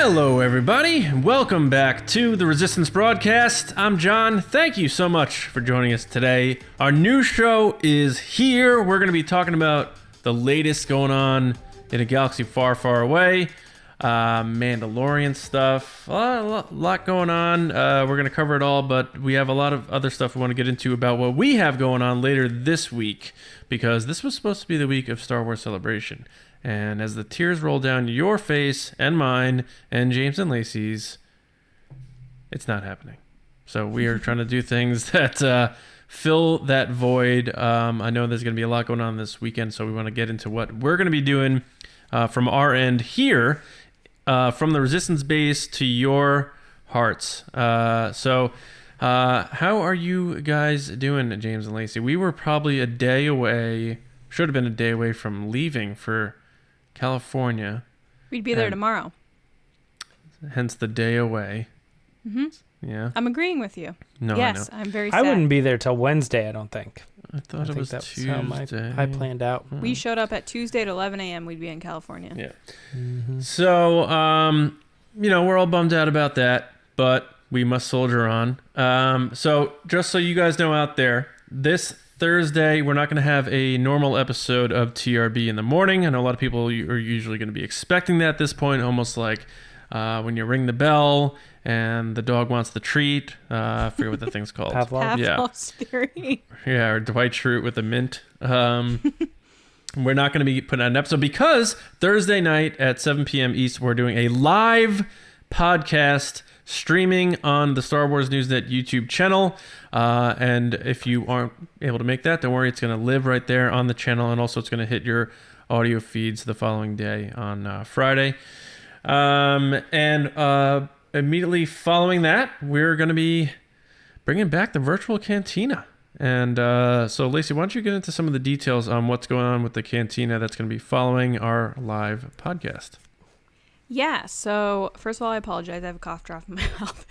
Hello, everybody. Welcome back to the Resistance broadcast. I'm John. Thank you so much for joining us today. Our new show is here. We're going to be talking about the latest going on in a galaxy far, far away. Mandalorian stuff. A lot going on. We're going to cover it all, but we have a lot of other stuff we want to get into about what we have going on later this week, because this was supposed to be the week of Star Wars Celebration. And as the tears roll down your face and mine and James and Lacey's, it's not happening. So we are trying to do things that fill that void. I know there's going to be a lot going on this weekend, so we want to get into what we're going to be doing from our end here, from the Resistance base to your hearts. So how are you guys doing, James and Lacey? We were probably a day away, should have been a day away from leaving for California. We'd be there tomorrow. Hence the day away. Mm-hmm. Yeah. I'm agreeing with you. No, yes, I know. I'm very sad. I wouldn't be there till Wednesday, I don't think. I thought it was Tuesday. I planned out. We showed up at Tuesday at 11 a.m. We'd be in California. Yeah. Mm-hmm. So, we're all bummed out about that, but we must soldier on. So just so you guys know out there, this Thursday, we're not going to have a normal episode of TRB in the morning. I know a lot of people are usually going to be expecting that at this point, almost like when you ring the bell and the dog wants the treat. I forget what the thing's called. Pavlov's theory. Yeah, or Dwight Schrute with the mint. We're not going to be putting out an episode because Thursday night at 7 p.m. East, we're doing a live podcast streaming on the Star Wars Newsnet YouTube channel. And if you aren't able to make that, don't worry. It's going to live right there on the channel. And also it's going to hit your audio feeds the following day on Friday. And immediately following that, we're going to be bringing back the virtual cantina. And so, Lacey, why don't you get into some of the details on what's going on with the cantina that's going to be following our live podcast? Yeah, so first of all, I apologize. I have a cough drop in my mouth.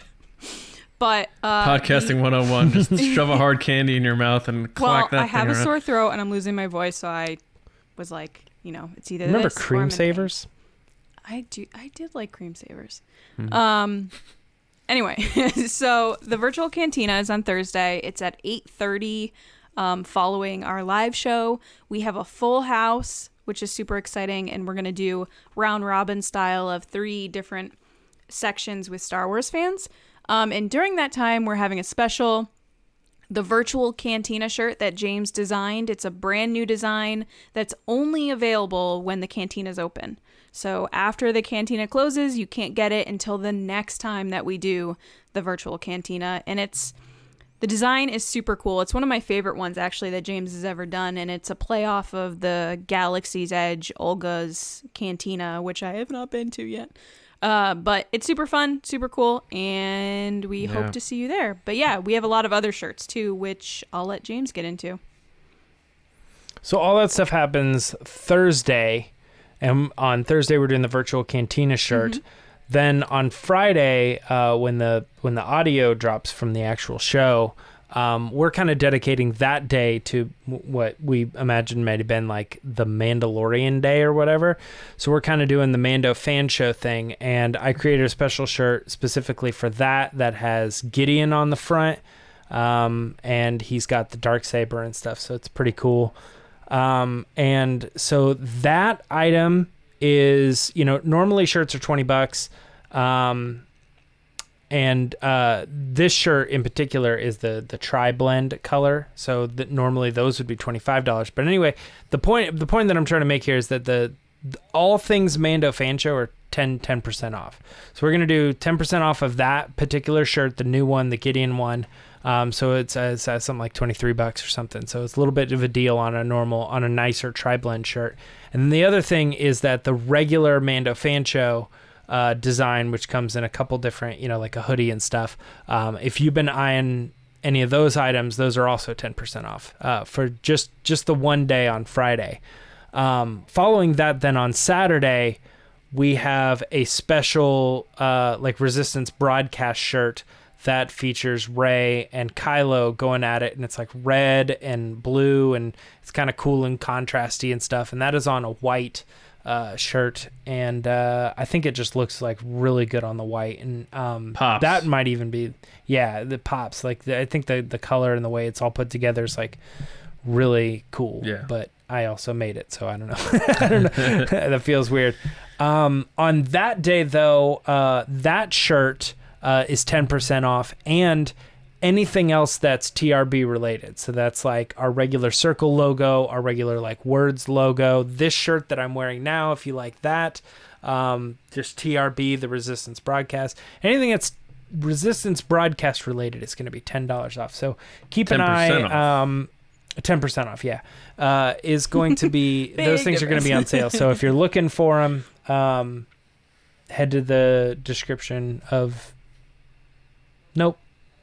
But Podcasting 101, just shove a hard candy in your mouth and clack that thing I have around. A sore throat and I'm losing my voice, so I was like, it's either Remember this Cream or I'm Savers? I did like Cream Savers. Mm-hmm. Anyway, so the virtual cantina is on Thursday. It's at 8:30 following our live show. We have a full house, which is super exciting, and we're going to do round robin style of 3 different sections with Star Wars fans. And during that time, we're having a special, the virtual cantina shirt that James designed. It's a brand new design that's only available when the cantina is open. So after the cantina closes, you can't get it until the next time that we do the virtual cantina. And the design is super cool. It's one of my favorite ones, actually, that James has ever done. And it's a play off of the Galaxy's Edge Olga's cantina, which I have not been to yet. But it's super fun, super cool, and we hope to see you there. But yeah, we have a lot of other shirts too, which I'll let James get into. So all that stuff happens Thursday, and on Thursday we're doing the virtual cantina shirt. Mm-hmm. Then on Friday, when the audio drops from the actual show, we're kind of dedicating that day to what we imagine might have been like the Mandalorian day or whatever. So we're kind of doing the Mando fan show thing. And I created a special shirt specifically for that has Gideon on the front. And he's got the Darksaber and stuff. So it's pretty cool. And so that item is, normally shirts are $20. And this shirt in particular is the tri-blend color, so that normally those would be $25. But anyway, the point that I'm trying to make here is that the all things Mando fan show are 10% off. So we're gonna do 10% off of that particular shirt, the new one, the Gideon one. So it's something like $23 or something. So it's a little bit of a deal on a nicer tri-blend shirt. And then the other thing is that the regular Mando fan show design, which comes in a couple different, like a hoodie and stuff. If you've been eyeing any of those items, those are also 10% off for just the one day on Friday. Following that, then on Saturday, we have a special Resistance broadcast shirt that features Rey and Kylo going at it, and it's like red and blue, and it's kind of cool and contrasty and stuff. And that is on a white shirt, and I think it just looks like really good on the white, and Pops. that might even be the pops. Like I think the color and the way it's all put together is like really cool. Yeah. But I also made it, so I don't know. I don't know. That feels weird. On that day though, that shirt is 10% off, and anything else that's TRB related. So that's like our regular circle logo, our regular like words logo. This shirt that I'm wearing now, if you like that, just TRB, the Resistance Broadcast. Anything that's Resistance Broadcast related is going to be $10 off. So keep an eye. Off. 10% off, yeah. Is going to be, those things are going to be on sale. So if you're looking for them, head to the description of, nope.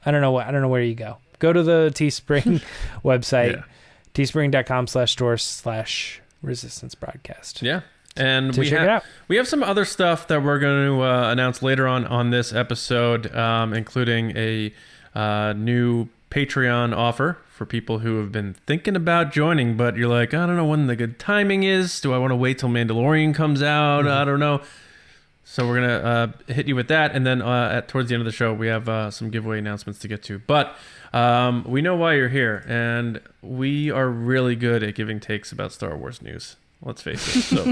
I don't know where you go. Go to the Teespring website, teespring.com/store/resistance broadcast. Yeah. And to check it out. We have some other stuff that we're going to announce later on this episode, including a new Patreon offer for people who have been thinking about joining, but you're like, I don't know when the good timing is. Do I want to wait till Mandalorian comes out? Mm-hmm. I don't know. So we're going to hit you with that. And then towards the end of the show, we have some giveaway announcements to get to. But we know why you're here. And we are really good at giving takes about Star Wars news. Let's face it. So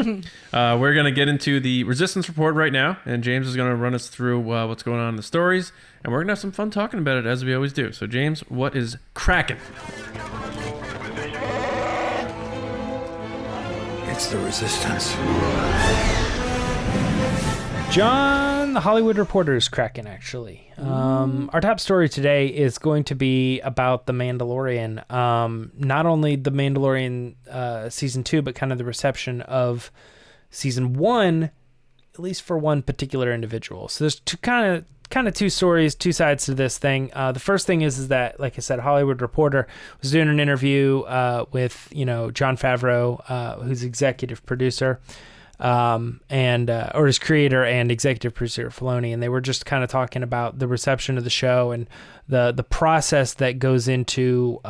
we're going to get into the Resistance Report right now. And James is going to run us through what's going on in the stories. And we're going to have some fun talking about it, as we always do. So James, what is cracking? It's the Resistance. John, the Hollywood Reporter is cracking, actually. Our top story today is going to be about The Mandalorian. Not only The Mandalorian Season 2, but kind of the reception of Season 1, at least for one particular individual. So there's kind of two stories, two sides to this thing. The first thing is that, like I said, Hollywood Reporter was doing an interview with, Jon Favreau, who's executive producer. Or his creator and executive producer Filoni, and they were just kind of talking about the reception of the show and the process that goes into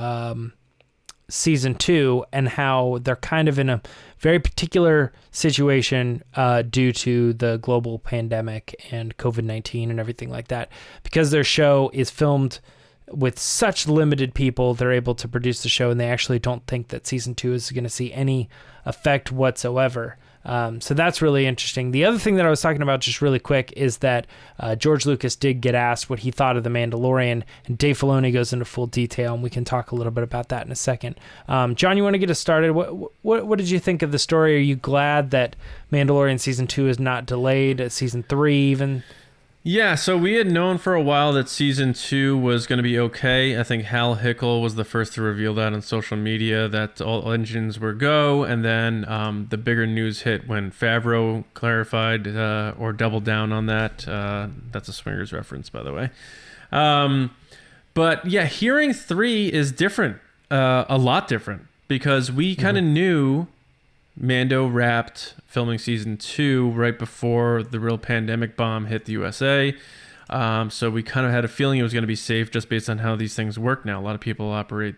season 2 and how they're kind of in a very particular situation due to the global pandemic and COVID-19 and everything like that. Because their show is filmed with such limited people, they're able to produce the show, and they actually don't think that season 2 is going to see any effect whatsoever. So that's really interesting. The other thing that I was talking about just really quick is that George Lucas did get asked what he thought of The Mandalorian, and Dave Filoni goes into full detail, and we can talk a little bit about that in a second. John, you want to get us started? What did you think of the story? Are you glad that Mandalorian Season 2 is not delayed, Season 3 even? Yeah, so we had known for a while that Season 2 was going to be okay. I think Hal Hickel was the first to reveal that on social media, that all engines were go, and then the bigger news hit when Favreau clarified or doubled down on that. That's a Swingers reference, by the way. But yeah, hearing 3 is different, a lot different, because we kind of knew Mando wrapped filming Season 2 right before the real pandemic bomb hit the USA. So we kind of had a feeling it was going to be safe just based on how these things work now. A lot of people operate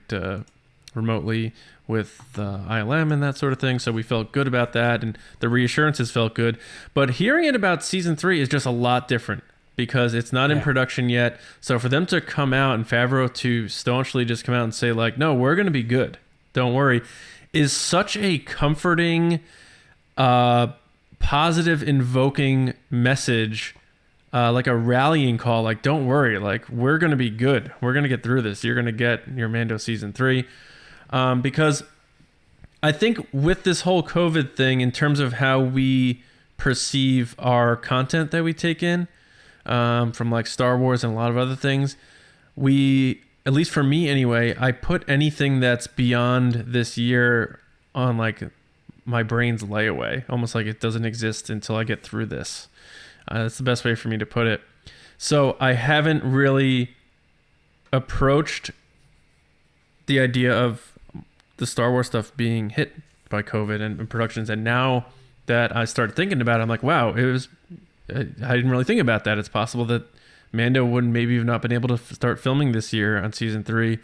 remotely with ILM and that sort of thing. So we felt good about that, and the reassurances felt good. But hearing it about Season 3 is just a lot different because it's not in production yet. So for them to come out and Favreau to staunchly just come out and say, like, no, we're going to be good, don't worry, is such a comforting, positive, invoking message, like a rallying call. Like, don't worry, like, we're going to be good. We're going to get through this. You're going to get your Mando Season 3. Because I think with this whole COVID thing, in terms of how we perceive our content that we take in, from like Star Wars and a lot of other things, at least for me anyway, I put anything that's beyond this year on like my brain's layaway, almost like it doesn't exist until I get through this. That's the best way for me to put it. So I haven't really approached the idea of the Star Wars stuff being hit by COVID and productions. And now that I started thinking about it, I'm like, wow, I didn't really think about that. It's possible that Mando wouldn't maybe have not been able to start filming this year on Season 3.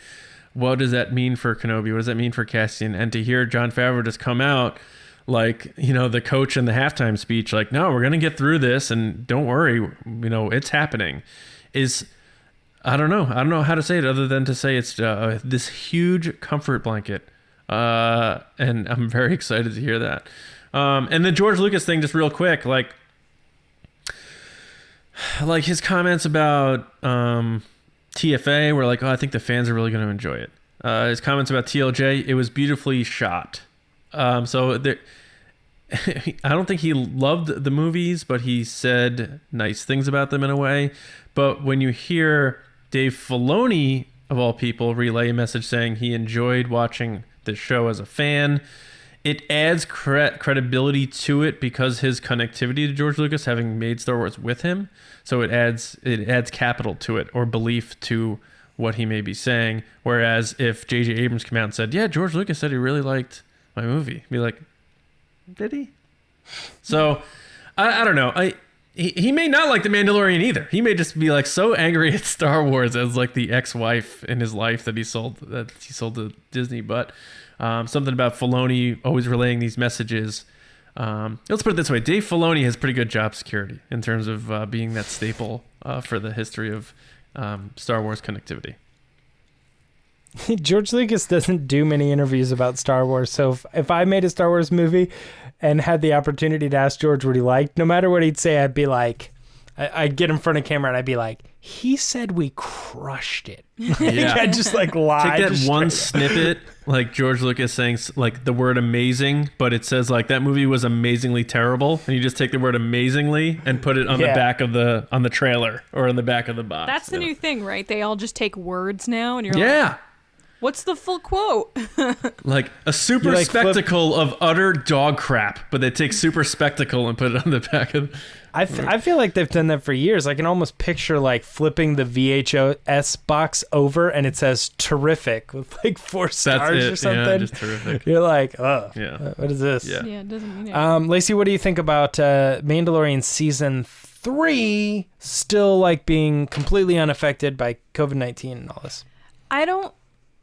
What does that mean for Kenobi? What does that mean for Cassian? And to hear Jon Favreau just come out like, the coach in the halftime speech, like, no, we're going to get through this and don't worry, it's happening, is, I don't know how to say it other than to say it's this huge comfort blanket. And I'm very excited to hear that. And the George Lucas thing, just real quick, like his comments about TFA were like, oh, I think the fans are really going to enjoy it. His comments about TLJ, it was beautifully shot. So there, I don't think he loved the movies, but he said nice things about them in a way. But when you hear Dave Filoni, of all people, relay a message saying he enjoyed watching the show as a fan, it adds credibility to it because his connectivity to George Lucas, having made Star Wars with him, so it adds capital to it, or belief to what he may be saying. Whereas if J.J. Abrams came out and said, yeah, George Lucas said he really liked my movie, be like, did he? So I don't know. He may not like The Mandalorian either. He may just be like so angry at Star Wars as like the ex-wife in his life that he sold to Disney. But something about Filoni always relaying these messages. Let's put it this way: Dave Filoni has pretty good job security in terms of being that staple for the history of Star Wars connectivity. George Lucas doesn't do many interviews about Star Wars, so if I made a Star Wars movie and had the opportunity to ask George what he liked, no matter what he'd say, I'd be like, I'd get in front of camera and I'd be like, he said we crushed it. Yeah. I'd just like lie. Take that one snippet, like George Lucas saying like the word amazing, but it says like that movie was amazingly terrible, and you just take the word amazingly and put it on the back of on the trailer or on the back of the box. That's the new thing, right? They all just take words now, and you're like, what's the full quote? Like a super spectacle of utter dog crap, but they take super spectacle and put it on the back of. I feel like they've done that for years. I can almost picture like flipping the VHS box over and it says terrific with like 4 stars or something. Yeah, just terrific. You're like, oh, yeah. What is this? Yeah, it doesn't mean it. Lacey, what do you think about Mandalorian season 3 still like being completely unaffected by COVID-19 and all this?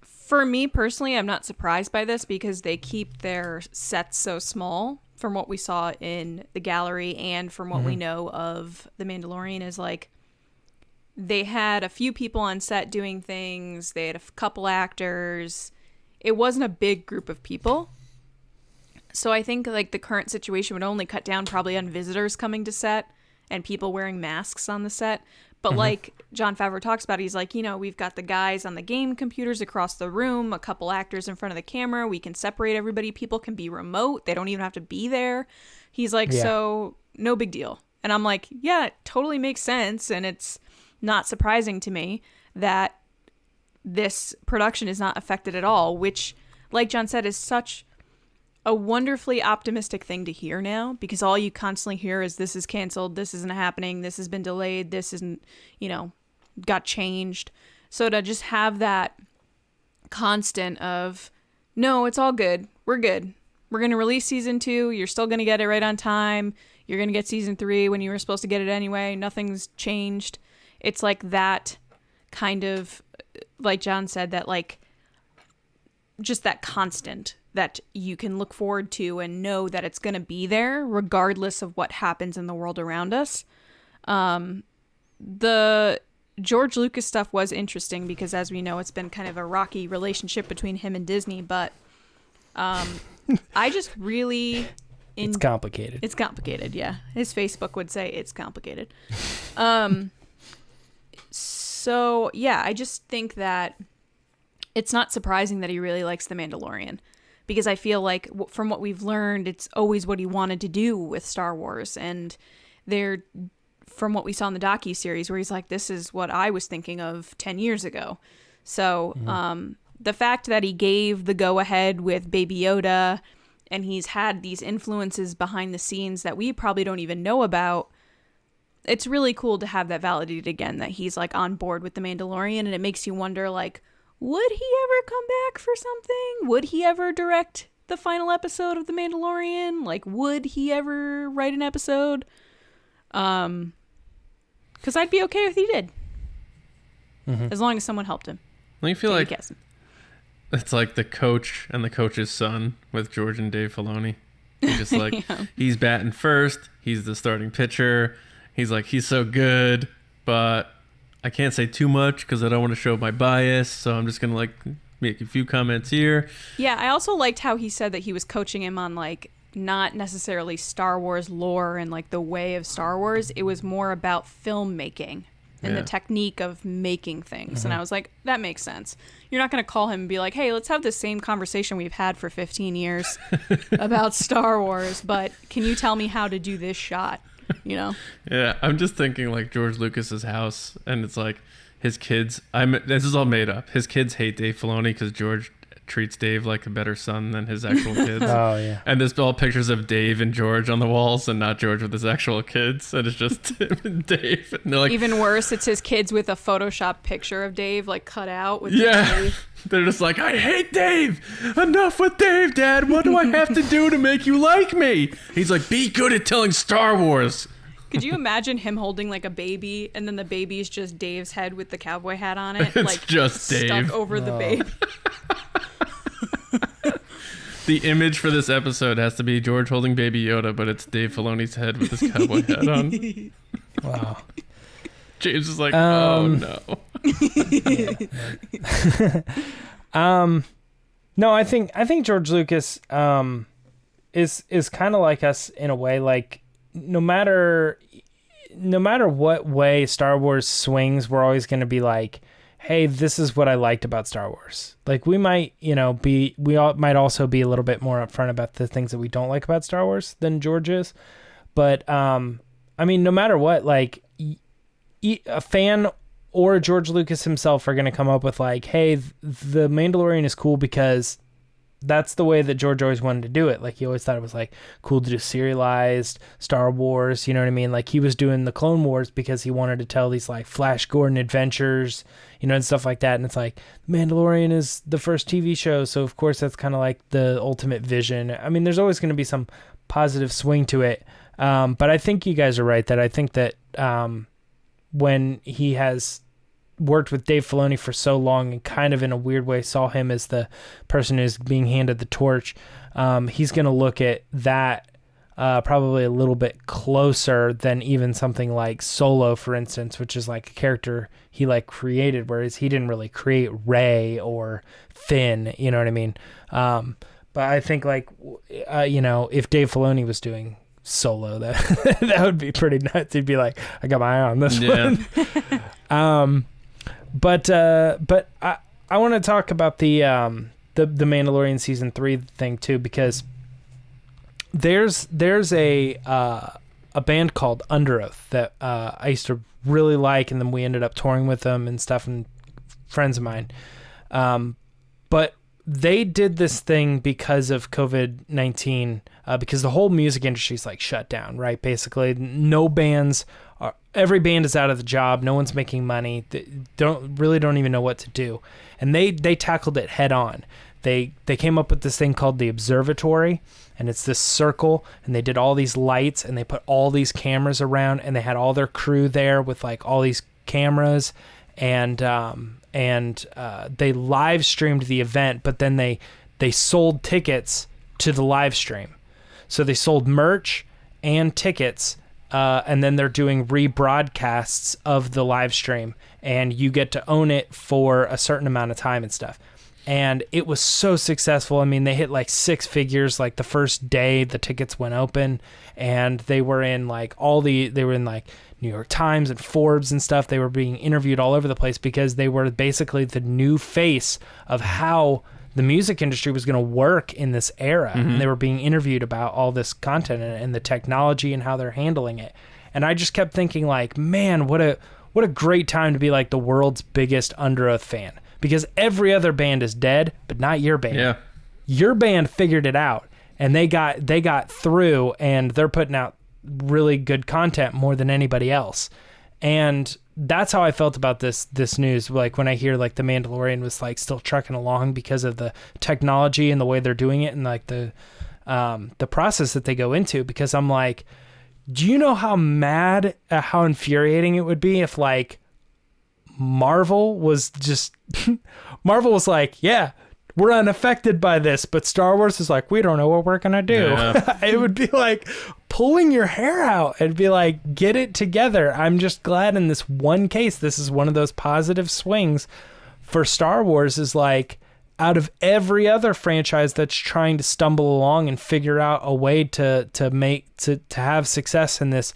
For me personally, I'm not surprised by this because they keep their sets so small from what we saw in the gallery and from what we know of The Mandalorian is like they had a few people on set doing things. They had a couple actors. It wasn't a big group of people. So I think like the current situation would only cut down probably on visitors coming to set and people wearing masks on the set. But like Jon Favreau talks about, he's like, we've got the guys on the game computers across the room, a couple actors in front of the camera. We can separate everybody. People can be remote. They don't even have to be there. He's like, so no big deal. And I'm like, yeah, it totally makes sense. And it's not surprising to me that this production is not affected at all, which, like John said, is such a wonderfully optimistic thing to hear now, because all you constantly hear is this is canceled, this isn't happening, this has been delayed, this isn't, got changed. So to just have that constant of, no, it's all good, we're good, we're going to release season 2, you're still going to get it right on time, you're going to get season 3 when you were supposed to get it anyway, nothing's changed. It's like that kind of, like John said, that like just that constant that you can look forward to and know that it's going to be there regardless of what happens in the world around us. The George Lucas stuff was interesting because, as we know, it's been kind of a rocky relationship between him and Disney, but I just really... It's complicated. It's complicated, yeah. His Facebook would say it's complicated. So, yeah, I just think that it's not surprising that he really likes The Mandalorian, because I feel like from what we've learned, it's always what he wanted to do with Star Wars. And from what we saw in the docuseries, where he's like, this is what I was thinking of 10 years ago. So the fact that he gave the go-ahead with Baby Yoda, and he's had these influences behind the scenes that we probably don't even know about, it's really cool to have that validated again, that he's like on board with The Mandalorian. And it makes you wonder, like, would he ever come back for something? Would he ever direct the final episode of The Mandalorian? Like, would he ever write an episode? Because I'd be okay if he did. As long as someone helped him. Don't you feel like it's like the coach and the coach's son with George and Dave Filoni? He's just like, he's batting first. He's the starting pitcher. He's like, he's so good, but I can't say too much because I don't want to show my bias. So I'm just going to like make a few comments here. Yeah, I also liked how he said that he was coaching him on like not necessarily Star Wars lore and like the way of Star Wars. It was more about filmmaking and the technique of making things. And I was like, that makes sense. You're not going to call him and be like, hey, let's have the same conversation we've had for 15 years about Star Wars, but can you tell me how to do this shot? You know? Yeah, I'm just thinking like George Lucas's house, and it's like his kids. This is all made up. His kids hate Dave Filoni because George treats Dave like a better son than his actual kids. Oh yeah. And there's all pictures of Dave and George on the walls, and not George with his actual kids, and it's just him and Dave. And they're like, even worse, it's his kids with a Photoshop picture of Dave like cut out with Dave. They're just like, I hate Dave. Enough with Dave, Dad. What do I have to do to make you like me? He's like, be good at telling Star Wars. Could you imagine him holding like a baby, and then the baby's just Dave's head with the cowboy hat on it, It's like just stuck Dave. over the baby? The image for this episode has to be George holding Baby Yoda, but it's Dave Filoni's head with his cowboy hat on. Wow. James is like, oh no. No, I think George Lucas is kind of like us in a way. Like no matter what way Star Wars swings, we're always going to be like, hey, this is what I liked about Star Wars. Like we might, might also be a little bit more upfront about the things that we don't like about Star Wars than George is. But I mean, no matter what, like a fan or George Lucas himself are going to come up with like, hey, the Mandalorian is cool because that's the way that George always wanted to do it. Like he always thought it was like cool to do serialized Star Wars, you know what I mean? Like he was doing the Clone Wars because he wanted to tell these like Flash Gordon adventures, and stuff like that. And it's like Mandalorian is the first TV show, so of course that's kind of like the ultimate vision. I mean, there's always going to be some positive swing to it. But I think you guys are right that I think that when he has worked with Dave Filoni for so long and kind of in a weird way saw him as the person who's being handed the torch, he's going to look at that probably a little bit closer than even something like Solo, for instance, which is like a character he like created, whereas he didn't really create Rey or Finn, you know what I mean? But I think like, if Dave Filoni was doing Solo, that would be pretty nuts. He'd be like, I got my eye on this one. But I want to talk about the Mandalorian season 3 thing too, because there's a band called Under Oath that I used to really like, and then we ended up touring with them and stuff, and friends of mine. But they did this thing because of COVID-19, because the whole music industry is like shut down, right? Basically, every band is out of the job. No one's making money. They don't even know what to do. And they tackled it head on. They came up with this thing called the Observatory, and it's this circle, and they did all these lights, and they put all these cameras around, and they had all their crew there with like all these cameras, and they live streamed the event, but then they sold tickets to the live stream. So they sold merch and tickets, and then they're doing rebroadcasts of the live stream, and you get to own it for a certain amount of time and stuff. And it was so successful. I mean, they hit like 6 figures like the first day the tickets went open, and they were in like New York Times and Forbes and stuff. They were being interviewed all over the place because they were basically the new face of how the music industry was going to work in this era. Mm-hmm. And they were being interviewed about all this content and the technology and how they're handling it. And I just kept thinking like, man, what a great time to be like the world's biggest Under Oath fan, because every other band is dead, but not your band. Yeah. Your band figured it out, and they got through, and they're putting out really good content more than anybody else. And that's how I felt about this news. Like when I hear like the Mandalorian was like still trucking along because of the technology and the way they're doing it, and like the process that they go into, because I'm like, do you know how infuriating it would be if like Marvel was like, yeah, we're unaffected by this, but Star Wars is like, we don't know what we're gonna do. Yeah. It would be like pulling your hair out. It'd be like, get it together. I'm just glad in this one case, this is one of those positive swings for Star Wars, is like, out of every other franchise that's trying to stumble along and figure out a way to have success in this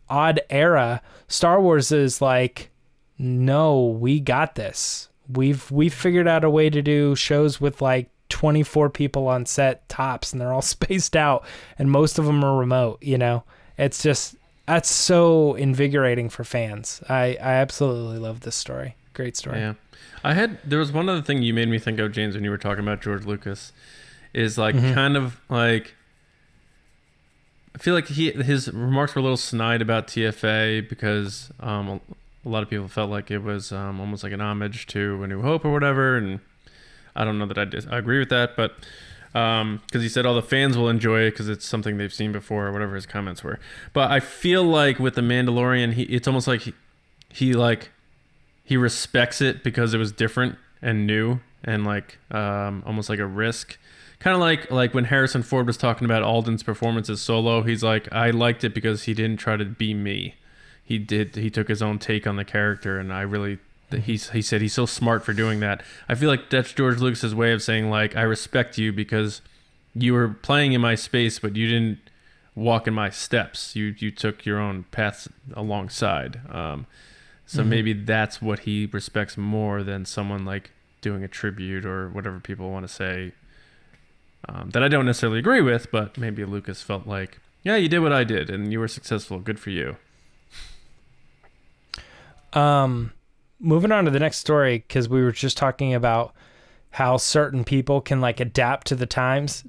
odd era, Star Wars is like, no, we got this. We've figured out a way to do shows with like 24 people on set tops, and they're all spaced out, and most of them are remote. It's just, that's so invigorating for fans. I absolutely love this story. Great story. Yeah. There was one other thing you made me think of, James, when you were talking about George Lucas, is like kind of like, I feel like his remarks were a little snide about TFA because a lot of people felt like it was almost like an homage to A New Hope or whatever, and I don't know that I agree with that, but because he said all the fans will enjoy it because it's something they've seen before or whatever his comments were. But I feel like with The Mandalorian, it's almost like he respects it because it was different and new and like almost like a risk. Kind of like when Harrison Ford was talking about Alden's performance as Solo, he's like, I liked it because he didn't try to be me. He took his own take on the character, and he said he's so smart for doing that. I feel like that's George Lucas's way of saying, like, I respect you because you were playing in my space, but you didn't walk in my steps. You took your own paths alongside. So maybe that's what he respects more than someone like doing a tribute or whatever people want to say, that I don't necessarily agree with, but maybe Lucas felt like, yeah, you did what I did and you were successful. Good for you. Moving on to the next story, because we were just talking about how certain people can like adapt to the times.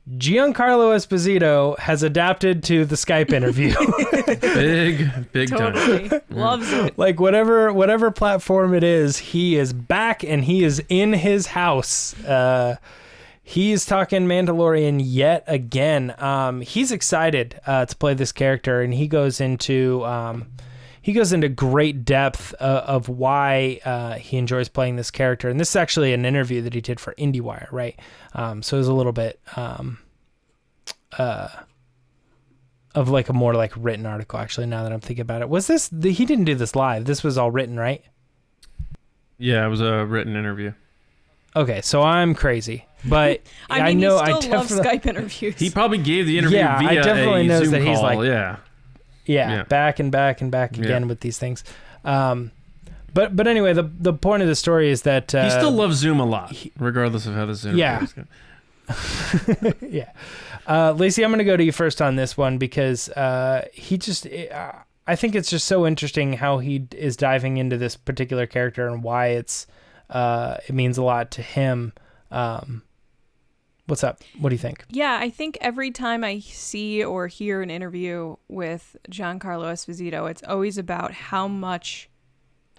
Giancarlo Esposito has adapted to the Skype interview. big Totally. time. Loves it. Like whatever platform it is, he is back and he is in his house. He's talking Mandalorian yet again. He's excited to play this character, and he goes into great depth of why he enjoys playing this character. And this is actually an interview that he did for IndieWire, right? So it was a little bit of like a more like written article, actually, now that I'm thinking about it. Was this, he didn't do this live. This was all written, right? Yeah, it was a written interview. Okay, so I'm crazy. But I mean, he still loves Skype interviews. He probably gave the interview via I definitely a knows Zoom that he's call. like, Yeah. back and back and back again with these things. But anyway, the point of the story is that he still loves Zoom a lot, regardless of how the Zoom is going. Yeah. Lacey, I'm going to go to you first on this one because I think it's just so interesting how he is diving into this particular character and why it means a lot to him. What's up? What do you think? Yeah, I think every time I see or hear an interview with Giancarlo Esposito, it's always about how much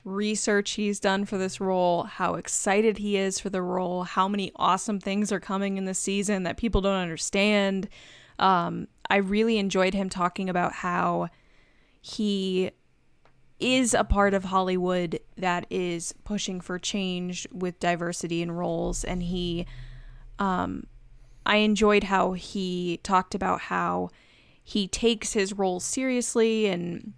research he's done for this role, how excited he is for the role, how many awesome things are coming in the season that people don't understand. I really enjoyed him talking about how he is a part of Hollywood that is pushing for change with diversity in roles, and I enjoyed how he talked about how he takes his roles seriously, and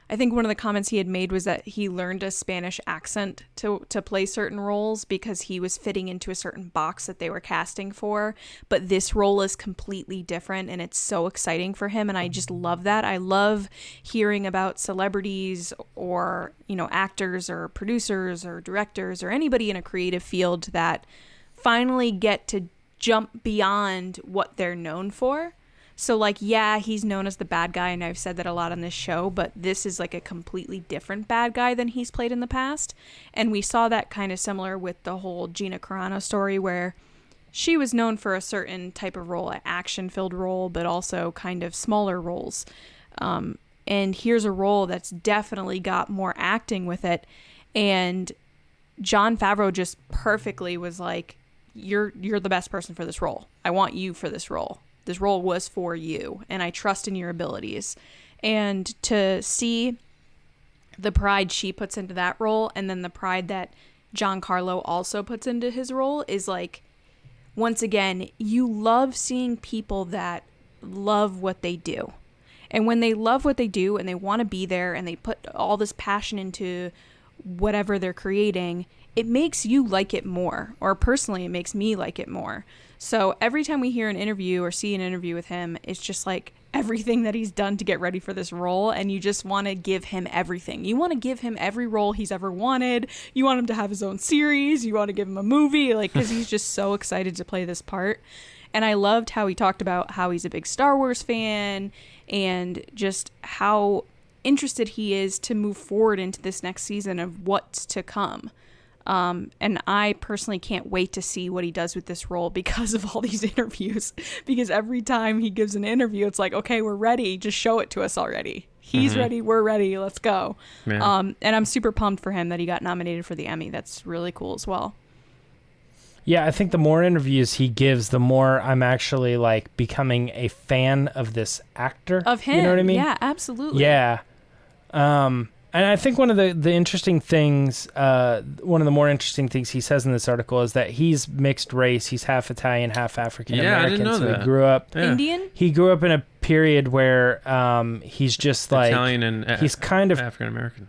I think one of the comments he had made was that he learned a Spanish accent to play certain roles because he was fitting into a certain box that they were casting for. But this role is completely different, and it's so exciting for him. And I just love that. I love hearing about celebrities or, actors or producers or directors or anybody in a creative field that finally get to jump beyond what they're known for. So, he's known as the bad guy, and I've said that a lot on this show, but this is like a completely different bad guy than he's played in the past. And we saw that kind of similar with the whole Gina Carano story, where she was known for a certain type of role, an action-filled role, but also kind of smaller roles. And here's a role that's definitely got more acting with it. And Jon Favreau just perfectly was like, you're the best person for this role. I want you for this role. This role was for you, and I trust in your abilities. And to see the pride she puts into that role, and then the pride that Giancarlo also puts into his role is like, once again, you love seeing people that love what they do. And when they love what they do and they want to be there and they put all this passion into whatever they're creating, it makes you like it more. Or personally, it makes me like it more. So every time we hear an interview or see an interview with him, it's just like everything that he's done to get ready for this role, and you just want to give him everything. You want to give him every role he's ever wanted. You want him to have his own series. You want to give him a movie, like, because he's just so excited to play this part. And I loved how he talked about how he's a big Star Wars fan and just how interested he is to move forward into this next season of what's to come. And I personally can't wait to see what he does with this role because of all these interviews. Because every time he gives an interview, it's like, okay, we're ready. Just show it to us already. He's ready. We're ready. Let's go. Yeah. And I'm super pumped for him that he got nominated for the Emmy. That's really cool as well. Yeah, I think the more interviews he gives, the more I'm actually like becoming a fan of this actor. Of him. You know what I mean? Yeah, absolutely. Yeah. And I think one of the interesting things, one of the more interesting things he says in this article is that he's mixed race. He's half Italian, half African American. Yeah, I didn't know that. He grew up Indian. He grew up in a period where he's just like Italian and he's kind of African American.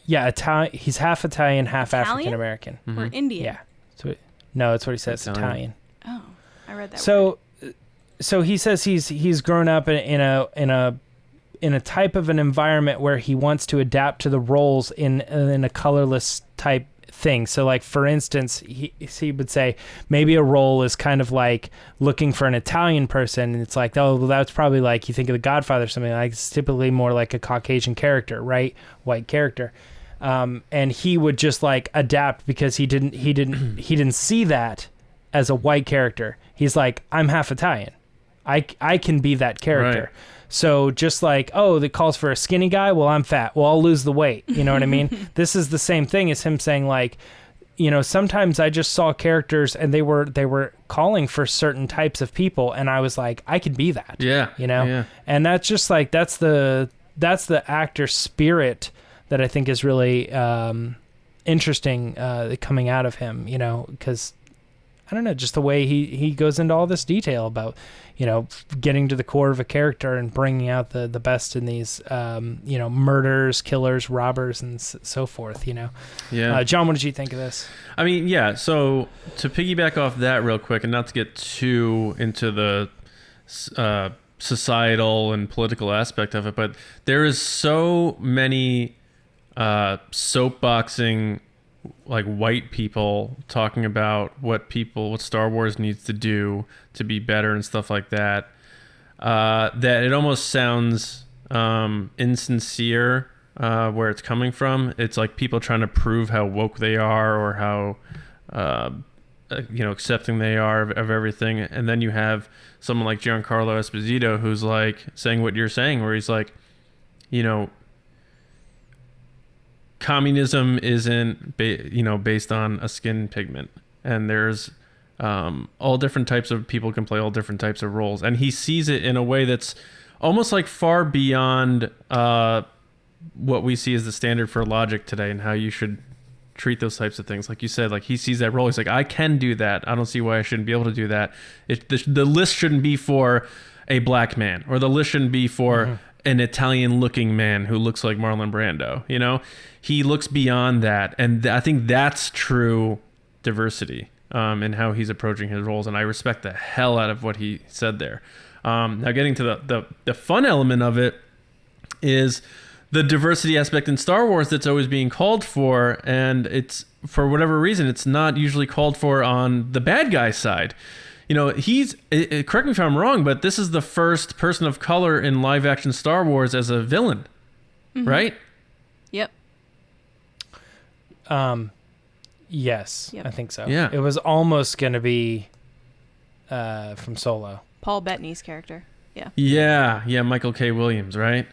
Yeah, Italian. He's half Italian, half Italian? African American. Or Indian. Yeah. No, that's what he says. Italian. Oh, I read that. So he says he's grown up in a type of an environment where he wants to adapt to the roles in a colorless type thing. So like, for instance, he would say maybe a role is kind of like looking for an Italian person. And it's like, oh, well, that's probably like, you think of The Godfather or something, like it's typically more like a Caucasian character, right? White character. And he would just like adapt because he didn't see that as a white character. He's like, I'm half Italian. I can be that character. Right. So just like, oh, that calls for a skinny guy. Well, I'm fat. Well, I'll lose the weight. You know what I mean? This is the same thing as him saying like, you know, sometimes I just saw characters and they were calling for certain types of people. And I was like, I could be that. Yeah. You know? Yeah. And that's just like, that's the actor spirit that I think is really interesting coming out of him, you know, because I don't know, just the way he goes into all this detail about, you know, getting to the core of a character and bringing out the best in these, you know, murders, killers, robbers, and so forth, you know. Yeah. John, what did you think of this? I mean, yeah, so to piggyback off that real quick and not to get too into the societal and political aspect of it, but there is so many soapboxing like white people talking about what Star Wars needs to do to be better and stuff like that, that it almost sounds insincere where it's coming from. It's like people trying to prove how woke they are or how you know, accepting they are of everything. And then you have someone like Giancarlo Esposito who's like saying what you're saying, where he's like, you know, communism isn't based on a skin pigment, and there's all different types of people can play all different types of roles, and he sees it in a way that's almost like far beyond what we see as the standard for logic today and how you should treat those types of things. Like you said, like he sees that role, he's like, I can do that. I don't see why I shouldn't be able to do that. The list shouldn't be for a black man, or the list shouldn't be for an Italian-looking man who looks like Marlon Brando. You know, he looks beyond that, and I think that's true diversity in how he's approaching his roles, and I respect the hell out of what he said there. Now, getting to the fun element of it is the diversity aspect in Star Wars that's always being called for, and it's, for whatever reason, it's not usually called for on the bad guy side. You know, correct me if I'm wrong, but this is the first person of color in live action Star Wars as a villain, right? Yep. Yes, Yep. I think so. Yeah. It was almost going to be from Solo. Paul Bettany's character. Yeah, Michael K. Williams, right?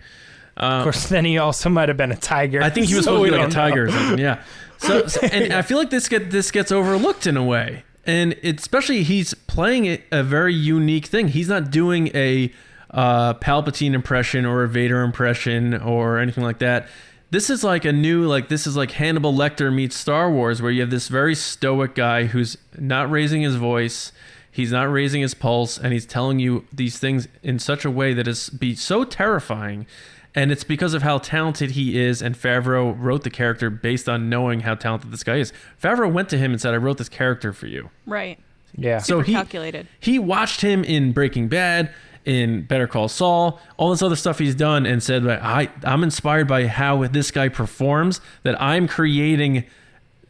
Of course, then he also might have been a tiger. I think he was supposed to be like a tiger or something, yeah. So and I feel like this gets overlooked in a way. And especially he's playing it a very unique thing. He's not doing a Palpatine impression or a Vader impression or anything like that. this is like a new, like, this is like Hannibal Lecter meets Star Wars, where you have this very stoic guy who's not raising his voice, he's not raising his pulse, and he's telling you these things in such a way that is be so terrifying. And it's because of how talented he is, and Favreau wrote the character based on knowing how talented this guy is. Favreau went to him and said, I wrote this character for you. Right. Yeah. So Super calculated. He watched him in Breaking Bad, in Better Call Saul, all this other stuff he's done, and said, I'm inspired by how this guy performs, that I'm creating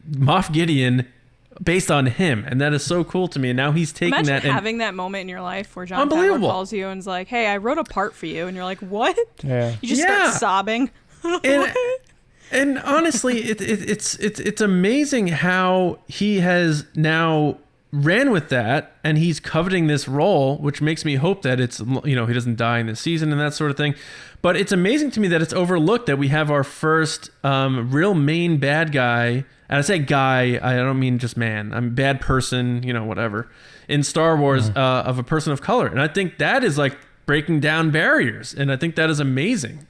Moff Gideon based on him. And that is so cool to me. And now he's taking Imagine that and having that moment in your life where Giancarlo Unbelievable. calls you and is like, hey, I wrote a part for you. And you're like, what? Yeah. You just start sobbing. And honestly, it's amazing how he has now ran with that, and he's coveting this role, which makes me hope that it's, he doesn't die in this season and that sort of thing. But it's amazing to me that it's overlooked that we have our first real main bad guy. And I say guy, I don't mean just man. I'm a bad person, whatever, in Star Wars, of a person of color. And I think that is like breaking down barriers. And I think that is amazing.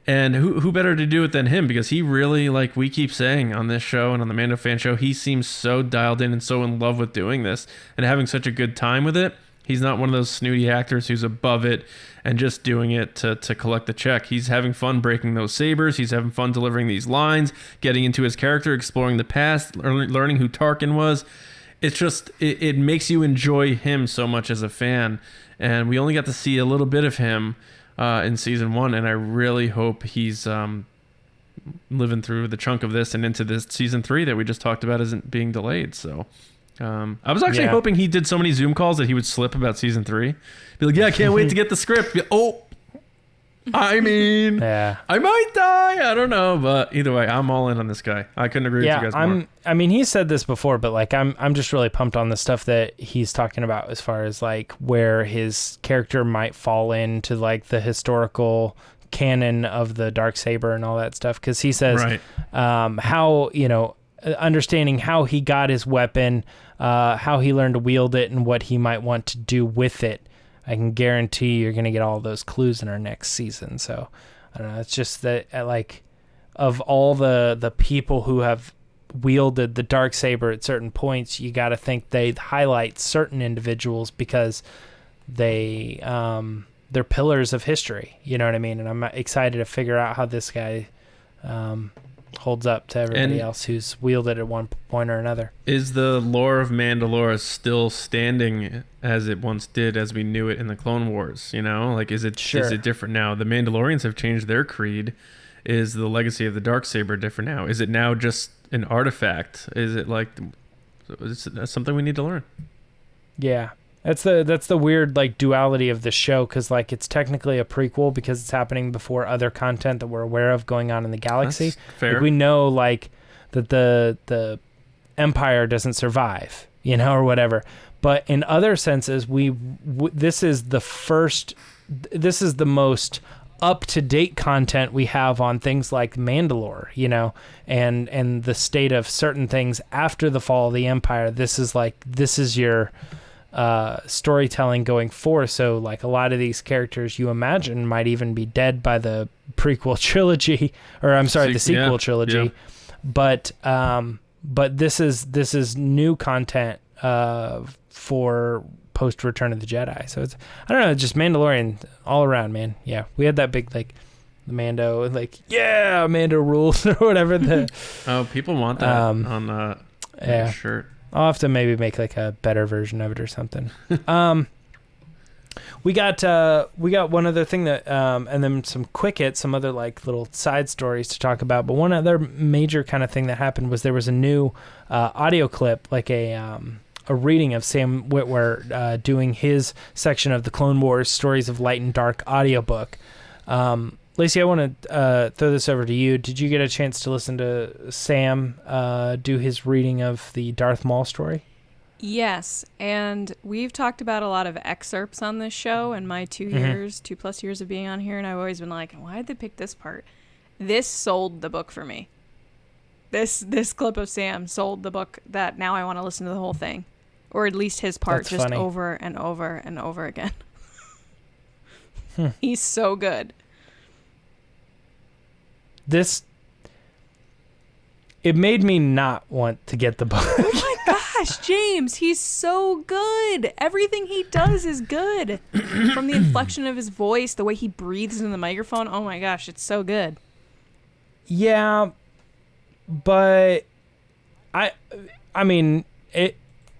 And who better to do it than him? Because he really, like we keep saying on this show and on the Mando Fan Show, he seems so dialed in and so in love with doing this and having such a good time with it. He's not one of those snooty actors who's above it and just doing it to collect the check. He's having fun breaking those sabers. He's having fun delivering these lines, getting into his character, exploring the past, learning who Tarkin was. It's just, it makes you enjoy him so much as a fan. And we only got to see a little bit of him in season 1, and I really hope he's living through the chunk of this and into this season 3 that we just talked about isn't being delayed. So I was actually hoping he did so many Zoom calls that he would slip about season 3. Be like, yeah, I can't wait to get the script. I mean, I might die. I don't know, but either way, I'm all in on this guy. I couldn't agree with you guys more. I mean, he said this before, but like, I'm just really pumped on the stuff that he's talking about as far as like where his character might fall into like the historical canon of the Darksaber and all that stuff. Because he says how understanding how he got his weapon, how he learned to wield it, and what he might want to do with it. I can guarantee you're going to get all those clues in our next season. So, I don't know. It's just that, like, of all the people who have wielded the Darksaber at certain points, you got to think they highlight certain individuals because they're pillars of history. You know what I mean? And I'm excited to figure out how this guy holds up to everybody else who's wielded at one point or another. Is the lore of Mandalore still standing as it once did, as we knew it in the Clone Wars? Like, is it different now? The Mandalorians have changed their creed. Is the legacy of the Darksaber different now? Is it now just an artifact? Is it like, that's something we need to learn? Yeah. That's the weird like duality of the show, because like it's technically a prequel because it's happening before other content that we're aware of going on in the galaxy. That's fair. Like, we know like that the Empire doesn't survive, or whatever. But in other senses, this is the most up-to-date content we have on things like Mandalore, and the state of certain things after the fall of the Empire. This is your storytelling going forth. So like a lot of these characters you imagine might even be dead by the prequel trilogy, or I'm sorry, the sequel trilogy. But this is new content for post Return of the Jedi. So it's, I don't know, just Mandalorian all around, man. Yeah, we had that big like the Mando, like Mando rules or whatever. People want that on a shirt. I'll have to maybe make like a better version of it or something. We got one other thing that, and then some quick hits, some other like little side stories to talk about. But one other major kind of thing that happened was there was a new audio clip, like a reading of Sam Witwer doing his section of the Clone Wars Stories of Light and Dark audiobook. Lacey, I want to throw this over to you. Did you get a chance to listen to Sam do his reading of the Darth Maul story? Yes, and we've talked about a lot of excerpts on this show in my 2+ years of being on here, and I've always been like, why did they pick this part? This sold the book for me. This clip of Sam sold the book that now I want to listen to the whole thing, or at least his part. That's just funny. Over and over and over again. He's so good. it made me not want to get the book. Oh my gosh, James, he's so good. Everything he does is good. From the inflection of his voice, the way he breathes in the microphone. Oh my gosh, it's so good. Yeah, but I mean, I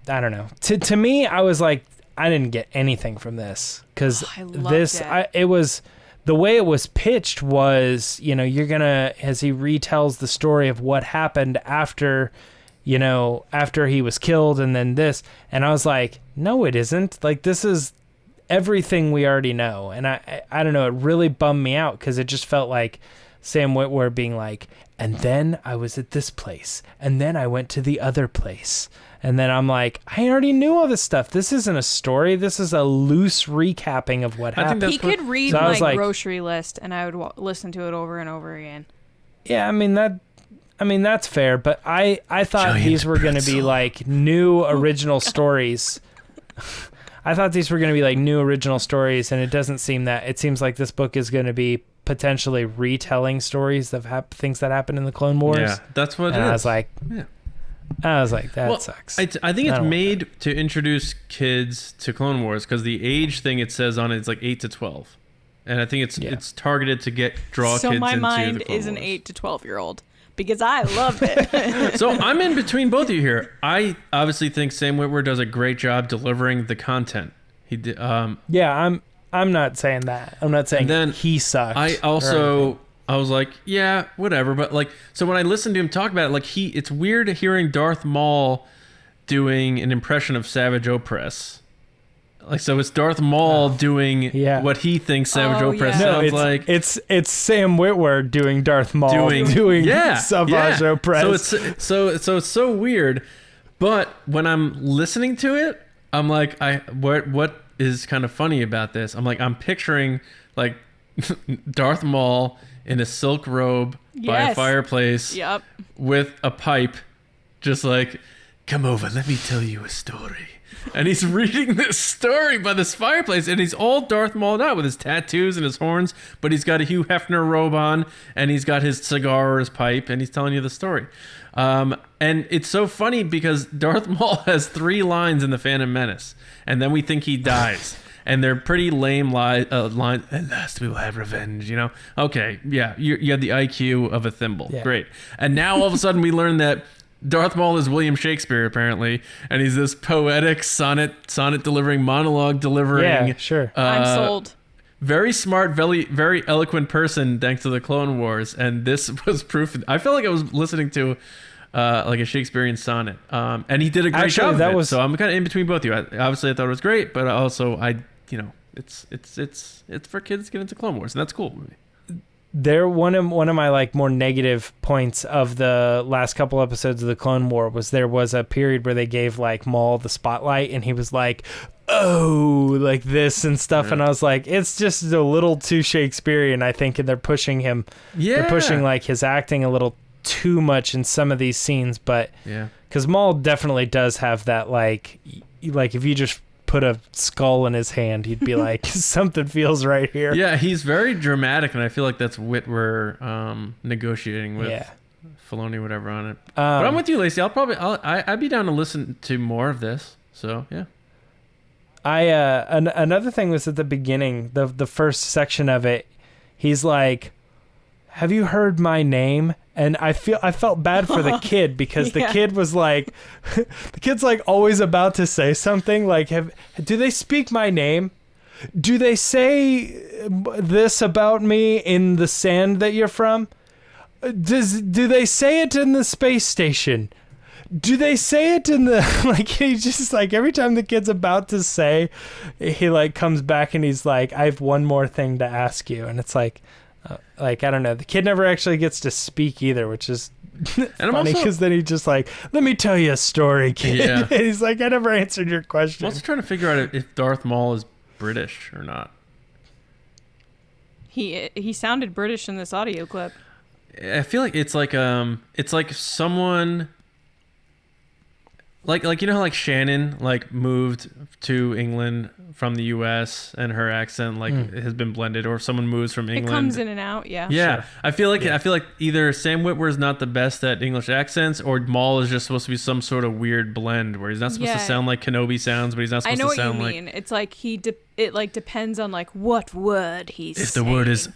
don't know. To me, I was like, I didn't get anything from this because it was the way it was pitched was, you're gonna, as he retells the story of what happened after he was killed, and then this, and I was like, no, it isn't. Like, this is everything we already know, and I don't know. It really bummed me out because it just felt like Sam Witwer being like, and then I was at this place, and then I went to the other place. And then I'm like, I already knew all this stuff. This isn't a story. This is a loose recapping of what happened. He could read my grocery list, and I would listen to it over and over again. Yeah, I mean that's fair. But I thought these were going to be like new original stories. I thought these were going to be like new original stories, and it doesn't seem that. It seems like this book is going to be potentially retelling stories of things that happened in the Clone Wars. Yeah, that's what it is. I was like, that sucks. I think it's made to introduce kids to Clone Wars because the age thing it says on it is like 8 to 12. And I think it's targeted to draw kids into the Clone Wars. So my mind is an 8 to 12-year-old because I loved it. So I'm in between both of you here. I obviously think Sam Witwer does a great job delivering the content. He did. Yeah, I'm not saying that. I'm not saying he sucked. I was like, yeah, whatever. But like, so when I listened to him talk about it, like it's weird hearing Darth Maul doing an impression of Savage Opress. Like, so it's Darth Maul doing what he thinks Savage Opress sounds like. It's Sam Witwer doing Darth Maul doing Savage Opress. So it's so weird. But when I'm listening to it, I'm like, what is kind of funny about this? I'm like, I'm picturing like Darth Maul in a silk robe by a fireplace with a pipe, just like, come over, let me tell you a story. And he's reading this story by this fireplace, and he's all Darth Mauled out with his tattoos and his horns, but he's got a Hugh Hefner robe on, and he's got his cigar or his pipe, and he's telling you the story. And it's so funny because Darth Maul has 3 lines in The Phantom Menace, and then we think he dies. And they're pretty lame lines. At last we will have revenge, Okay, yeah, you have the IQ of a thimble. Yeah. Great. And now all of a sudden we learn that Darth Maul is William Shakespeare, apparently. And he's this poetic sonnet delivering, monologue delivering. Yeah, sure. I'm sold. Very smart, very, very eloquent person, thanks to the Clone Wars. And this was proof. I felt like I was listening to like a Shakespearean sonnet. And he did a great job of it. So I'm kind of in between both of you. Obviously, I thought it was great, but also it's for kids to get into Clone Wars, and that's cool. One of my like more negative points of the last couple episodes of the Clone War was there was a period where they gave like Maul the spotlight, and he was like, oh, like this and stuff, and I was like, it's just a little too Shakespearean, I think, and they're pushing him. Yeah, they're pushing like his acting a little too much in some of these scenes, but because Maul definitely does have that like if you just put a skull in his hand, he'd be like, something feels right here. Yeah, he's very dramatic, and I feel like that's Witwer negotiating with Filoni, whatever, on it. But I'm with you, Lacey. I'd be down to listen to more of this. So yeah. Another thing was at the beginning, the first section of it, he's like, have you heard my name? And I felt bad for the kid because the kid was like, the kid's like always about to say something like, do they speak my name? Do they say this about me in the sand that you're from? Do they say it in the space station? Do they say it in the, like, he just like, every time the kid's about to say, he like comes back and he's like, I have one more thing to ask you. And it's like, I don't know. The kid never actually gets to speak either, which is funny because then he's just like, let me tell you a story, kid. Yeah. And he's like, I never answered your question. I'm also trying to figure out if Darth Maul is British or not. He sounded British in this audio clip. I feel like it's like someone Like you know how like Shannon like moved to England from the U.S. and her accent like has been blended, or if someone moves from England, It comes in and out. Yeah. Yeah, Sure. I feel like either Sam Witwer's not the best at English accents, or Maul is just supposed to be some sort of weird blend where he's not supposed to sound like Kenobi sounds, but he's not supposed to sound like. I know what you mean. It's like it like depends on like what word he's If saying. the word is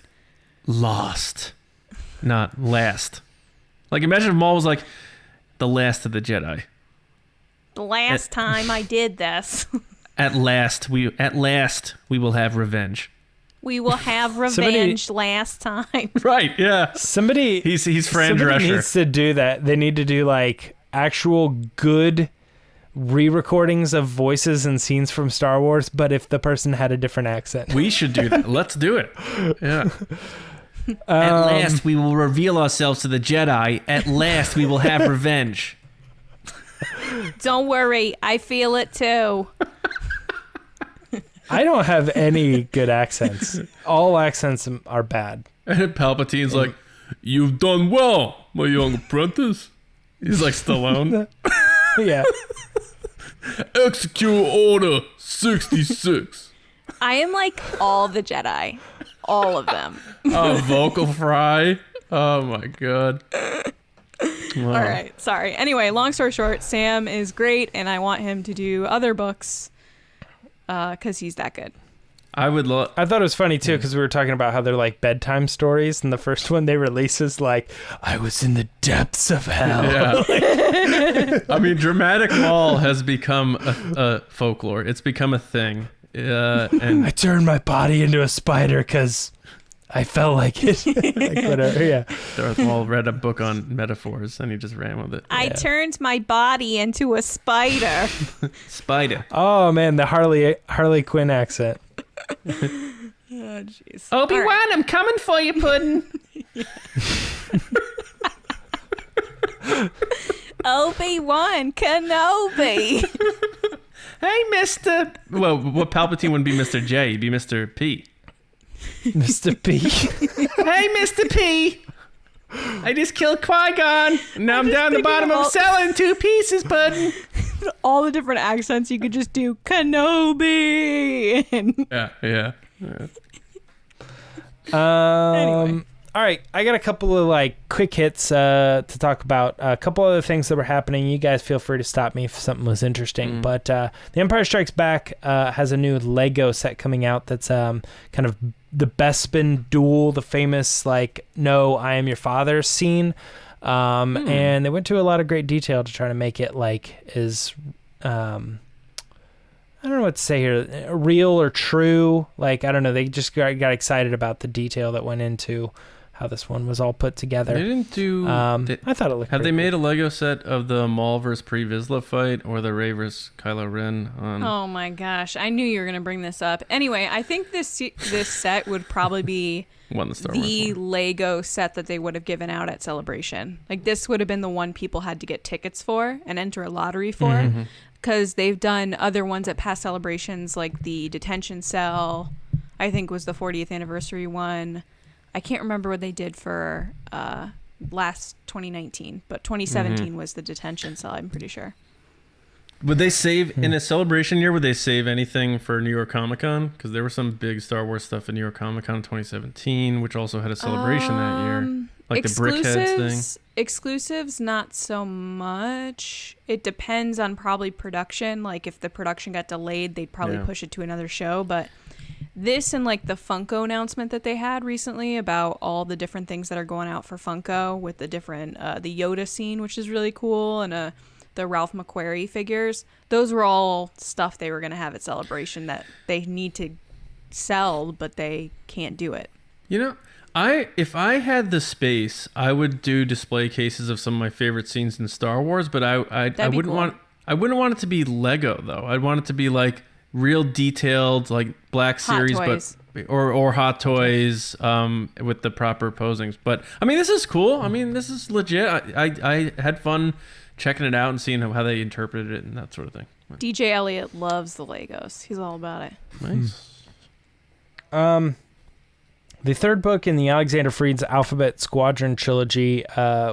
lost, not last. Like imagine if Maul was like the last of the Jedi. The last time I did this. At last we will have revenge. We will have revenge last time. Right, yeah. Somebody He's Fran somebody Drescher. needs to do that. They need to do like actual good re-recordings of voices and scenes from Star Wars, but if the person had a different accent. We should do that. Let's do it. Yeah. At last we will reveal ourselves to the Jedi. At last we will have revenge. Don't worry, I feel it too. I don't have any good accents. All accents are bad. And Palpatine's like, "You've done well, my young apprentice." He's like Stallone. Yeah. Execute Order 66. I am like all the Jedi. All of them. Vocal fry. Oh my god. Wow. All right, sorry. Anyway, long story short, Sam is great, and I want him to do other books because he's that good. I would love. I thought it was funny too because we were talking about how they're like bedtime stories, and the first one they release is like, "I was in the depths of hell." Yeah. I mean, dramatic Maul has become a folklore. It's become a thing. And I turned my body into a spider because I felt like it. Like whatever. Yeah. Darth Maul read a book on metaphors and he just ran with it. I turned my body into a spider. Spider. Oh man, the Harley Quinn accent. Oh, jeez. Obi-Wan, All right. I'm coming for you, Puddin'. Obi-Wan Kenobi. Hey, Mr. Well, what Palpatine wouldn't be Mr. J, he'd be Mr. P. Mr. P. Hey, Mr. P. I just killed Qui-Gon. Now I'm down the bottom of cell in 2 pieces, Puddin'. All the different accents you could just do. Kenobi. Yeah. Anyway. All right, I got a couple of like quick hits to talk about. A couple other things that were happening. You guys feel free to stop me if something was interesting. But The Empire Strikes Back has a new Lego set coming out that's kind of the Bespin Duel, the famous like "No, I am your father" scene. And they went to a lot of great detail to try to make it like as I don't know what to say here, real or true. Like I don't know, they just got excited about the detail that went into how this one was all put together. They didn't do. I thought it looked. Have they pretty made a Lego set of the Maul vs. Pre Vizsla fight or the Rey vs. Kylo Ren? Oh my gosh, I knew you were gonna bring this up. Anyway, I think this set would probably be the Star Wars the one. Lego set that they would have given out at Celebration. Like this would have been the one people had to get tickets for and enter a lottery for, because they've done other ones at past celebrations, like the detention cell. I think was the 40th anniversary one. I can't remember what they did for last 2019, but 2017 was the detention cell, I'm pretty sure. Would they save in a celebration year? Would they save anything for New York Comic Con? Because there was some big Star Wars stuff in New York Comic Con in 2017, which also had a celebration that year, like the Brickheads thing. Exclusives, not so much. It depends on probably production. Like if the production got delayed, they'd probably push it to another show. But this and like the Funko announcement that they had recently about all the different things that are going out for Funko with the different the Yoda scene, which is really cool, and the Ralph McQuarrie figures. Those were all stuff they were going to have at Celebration that they need to sell, but they can't do it. You know, if I had the space, I would do display cases of some of my favorite scenes in Star Wars, but I wouldn't want it to be Lego though. I'd want it to be like real detailed, like Black Series, Toys. but or Hot Toys with the proper posings. But I mean, this is cool. I mean, this is legit. I had fun checking it out and seeing how they interpreted it and that sort of thing. DJ Elliott loves the Legos. He's all about it. Nice. The third book in the Alexander Freed's Alphabet Squadron trilogy.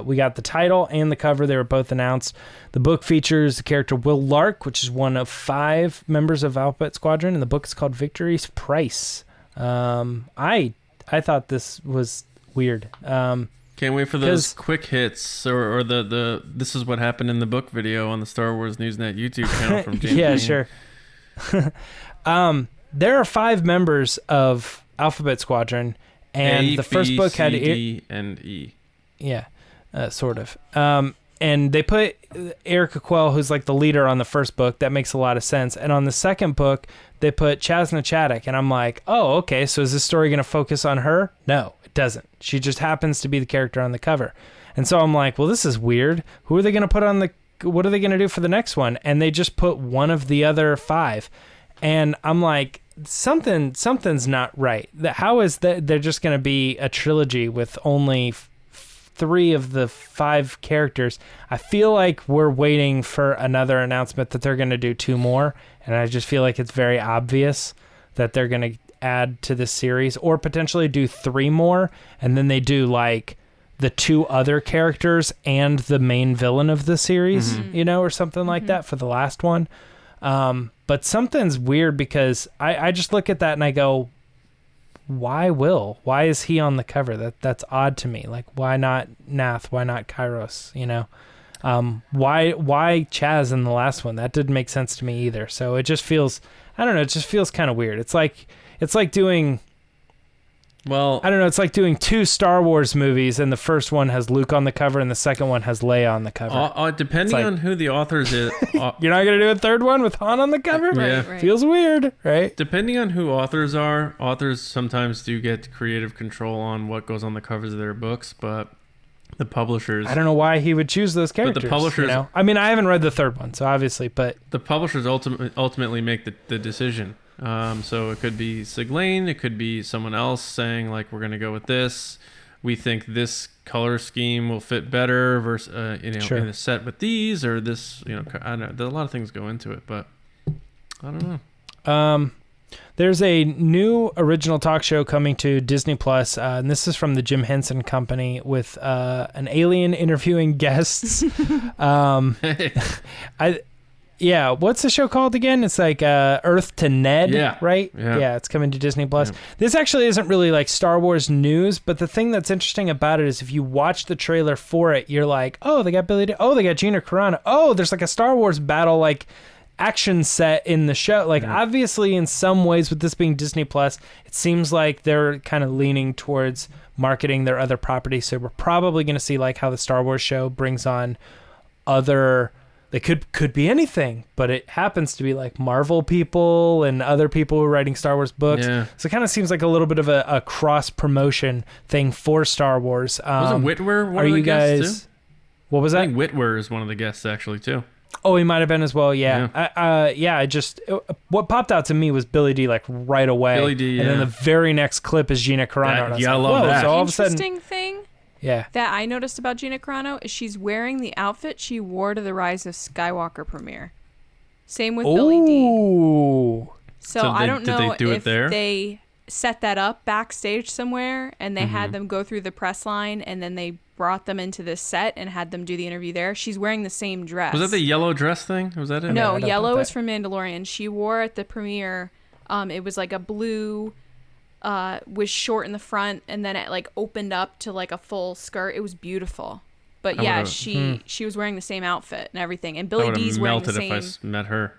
We got the title and the cover. They were both announced. The book features the character Will Lark, which is one of 5 members of Alphabet Squadron, and the book is called Victory's Price. I thought this was weird. Can't wait for those quick hits or the this is what happened in the book video on the Star Wars Newsnet YouTube channel from James. Yeah, sure. There are 5 members of Alphabet Squadron, and the first book had D, and E. Yeah, sort of. And they put Erica Quell, who's like the leader on the first book. That makes a lot of sense. And on the second book, they put Chasna Chaddock, and I'm like, oh, okay. So is this story going to focus on her? No, it doesn't. She just happens to be the character on the cover. And so I'm like, well, this is weird. Who are they going to put on the? What are they going to do for the next one? And they just put one of the other 5, and I'm like, something's not right. How is that? They're just going to be a trilogy with only 3 of the 5 characters. I feel like we're waiting for another announcement that they're going to do 2 more, and I just feel like it's very obvious that they're going to add to this series, or potentially do 3 more, and then they do like the 2 other characters and the main villain of the series, or something like that for the last one. But something's weird because I just look at that and I go, why Will? Why is he on the cover? That's odd to me. Like, why not Nath? Why not Kairos? Why Chaz in the last one? That didn't make sense to me either. So it just feels, I don't know. It just feels kind of weird. It's like doing, well, I don't know. It's like doing 2 Star Wars movies, and the first one has Luke on the cover, and the second one has Leia on the cover. Depending on who the authors is, you're not gonna do a third one with Han on the cover. Right. Feels weird, right? Depending on who authors are, authors sometimes do get creative control on what goes on the covers of their books, but the publishers, I don't know why he would choose those characters. But the publishers, I mean, I haven't read the third one, so obviously, but the publishers ultimately make the decision. So it could be Siglain, it could be someone else saying like, we're going to go with this. We think this color scheme will fit better versus, Sure. in a set with these, or this, I don't know. There's a lot of things go into it, but I don't know. There's a new original talk show coming to Disney Plus, and this is from the Jim Henson Company with an alien interviewing guests. Yeah, what's the show called again? It's like Earth to Ned, right? Yeah, it's coming to Disney Plus. Yeah. This actually isn't really like Star Wars news, but the thing that's interesting about it is if you watch the trailer for it, you're like, oh, they got Billy they got Giancarlo. Oh, there's like a Star Wars battle like action set in the show. Like obviously in some ways with this being Disney Plus, it seems like they're kind of leaning towards marketing their other properties. So we're probably going to see like how the Star Wars show brings on other... They could be anything, but it happens to be like Marvel people and other people who are writing Star Wars books. Yeah. So it kind of seems like a little bit of a cross-promotion thing for Star Wars. Wasn't Witwer one of the guests too? What was that? I think Witwer is one of the guests actually too. Oh, he might have been as well, yeah. What popped out to me was Billy D like right away. Billy D, and then the very next clip is Giannicarlo. You gotta love that. So all of a sudden, interesting thing that I noticed about Giannicarlo is she's wearing the outfit she wore to the Rise of Skywalker premiere. Same with Billy D. So I don't know if they set that up backstage somewhere and they had them go through the press line and then they brought them into this set and had them do the interview there. She's wearing the same dress. Was that the yellow dress thing? Was that it? No, yellow is from Mandalorian. She wore at the premiere. It was like a blue... was short in the front and then it like opened up to like a full skirt. It was beautiful. But yeah, she was wearing the same outfit and everything. And Billy D's wearing the same. If I met her.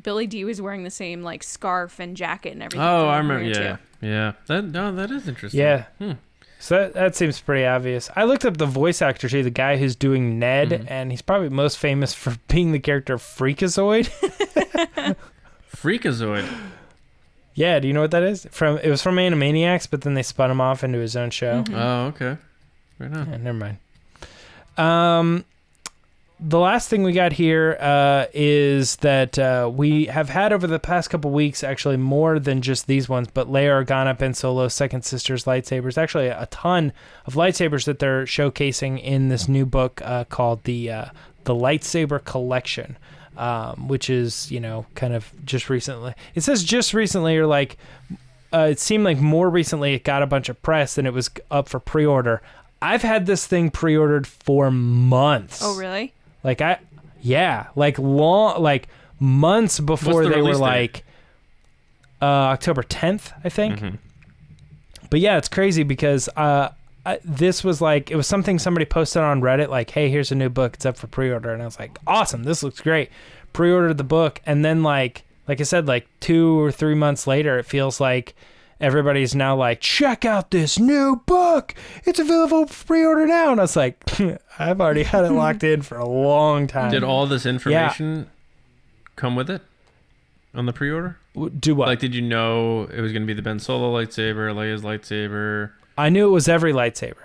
Billy D was wearing the same like scarf and jacket and everything. Oh, I remember. Yeah. That is interesting. Yeah. So that seems pretty obvious. I looked up the voice actor too, the guy who's doing Ned, and he's probably most famous for being the character Freakazoid. Freakazoid. Yeah, do you know what that is? It was from Animaniacs, but then they spun him off into his own show. Oh, okay. Right on. Yeah, never mind. The last thing we got here is that we have had over the past couple weeks, actually more than just these ones, but Leia Organa, Ben Solo's second sister's lightsabers. Actually, a ton of lightsabers that they're showcasing in this new book called the LIghtsaber Collection. Which is, kind of just recently. It says just recently, or like it seemed like more recently it got a bunch of press and it was up for pre-order. I've had this thing pre-ordered for months. Oh, really? Like months before they were like October 10th, I think. Mm-hmm. But yeah, it's crazy because this was like, it was something somebody posted on Reddit, like, hey, here's a new book, it's up for pre-order. And I was like, awesome, this looks great. Pre-ordered the book, and then like I said, like 2 or 3 months later, it feels like everybody's now like, check out this new book, it's available for pre-order now. And I was like, I've already had it locked in for a long time. Did all this information come with it on the pre-order? Do what? Like, did you know it was going to be the Ben Solo lightsaber, Leia's lightsaber? I knew it was every lightsaber.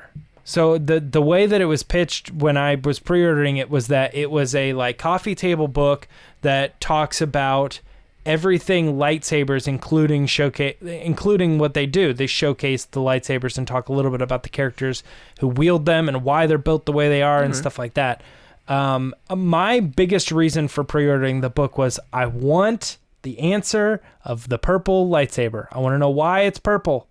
So the way that it was pitched when I was pre-ordering it was that it was a like coffee table book that talks about everything lightsabers, including what they do. They showcase the lightsabers and talk a little bit about the characters who wield them and why they're built the way they are and stuff like that. My biggest reason for pre-ordering the book was I want the answer of the purple lightsaber. I want to know why it's purple.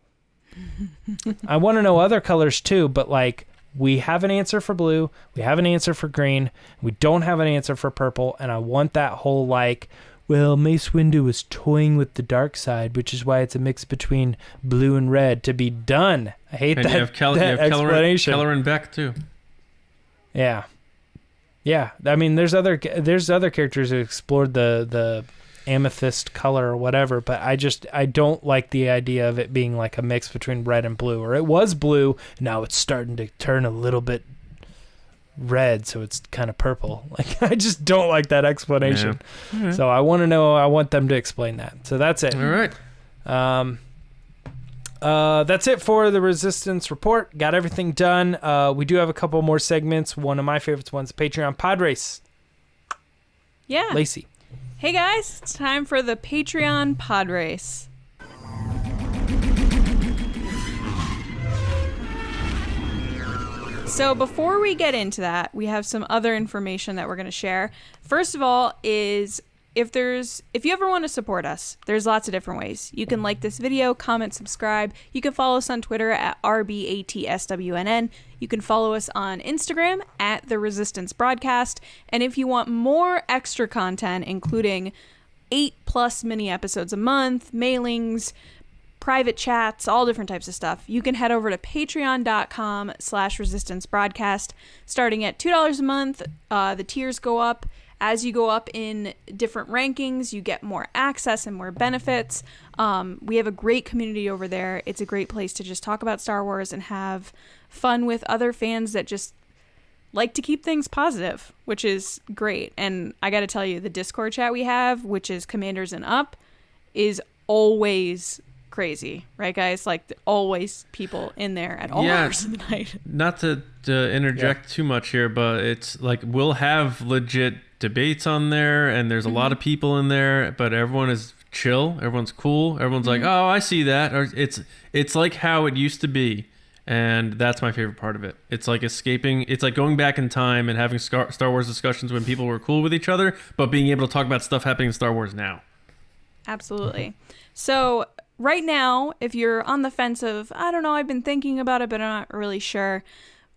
I want to know other colors too, but like we have an answer for blue, we have an answer for green, we don't have an answer for purple, and I want that whole like, well, Mace Windu was toying with the dark side, which is why it's a mix between blue and red to be done. I hate that, You have explanation. Keller and Beck too. Yeah. I mean, there's other characters who explored the amethyst color or whatever, but I don't like the idea of it being like a mix between red and blue, or it was blue, now it's starting to turn a little bit red, so it's kind of purple. Like, I just don't like that explanation. Yeah. Right. So I want them to explain that. So that's it. All right. That's it for the Resistance Report. Got everything done. We do have a couple more segments. One of my favorites one's Patreon Pod Race. Yeah. Lacey. Hey guys, it's time for the Patreon Pod Race. So before we get into that, we have some other information that we're going to share. First of all is if you ever want to support us, there's lots of different ways. You can like this video, comment, subscribe. You can follow us on Twitter at RBATSWNN. You can follow us on Instagram at The Resistance Broadcast. And if you want more extra content, including 8+ mini episodes a month, mailings, private chats, all different types of stuff, you can head over to patreon.com/resistance broadcast. Starting at $2 a month, the tiers go up. As you go up in different rankings, you get more access and more benefits. We have a great community over there. It's a great place to just talk about Star Wars and have fun with other fans that just like to keep things positive, which is great. And I got to tell you, the Discord chat we have, which is Commanders and Up, is always crazy, right, guys? Like, always people in there at all hours of the night. Not to interject too much here, but it's like we'll have legit debates on there, and there's a lot of people in there, but everyone is chill, everyone's cool, everyone's like, oh, I see that, or it's like how it used to be, and that's my favorite part of it. It's like escaping, it's like going back in time and having Star Wars discussions when people were cool with each other, but being able to talk about stuff happening in Star Wars now. Absolutely. So right now, if you're on the fence of, I don't know, I've been thinking about it, but I'm not really sure,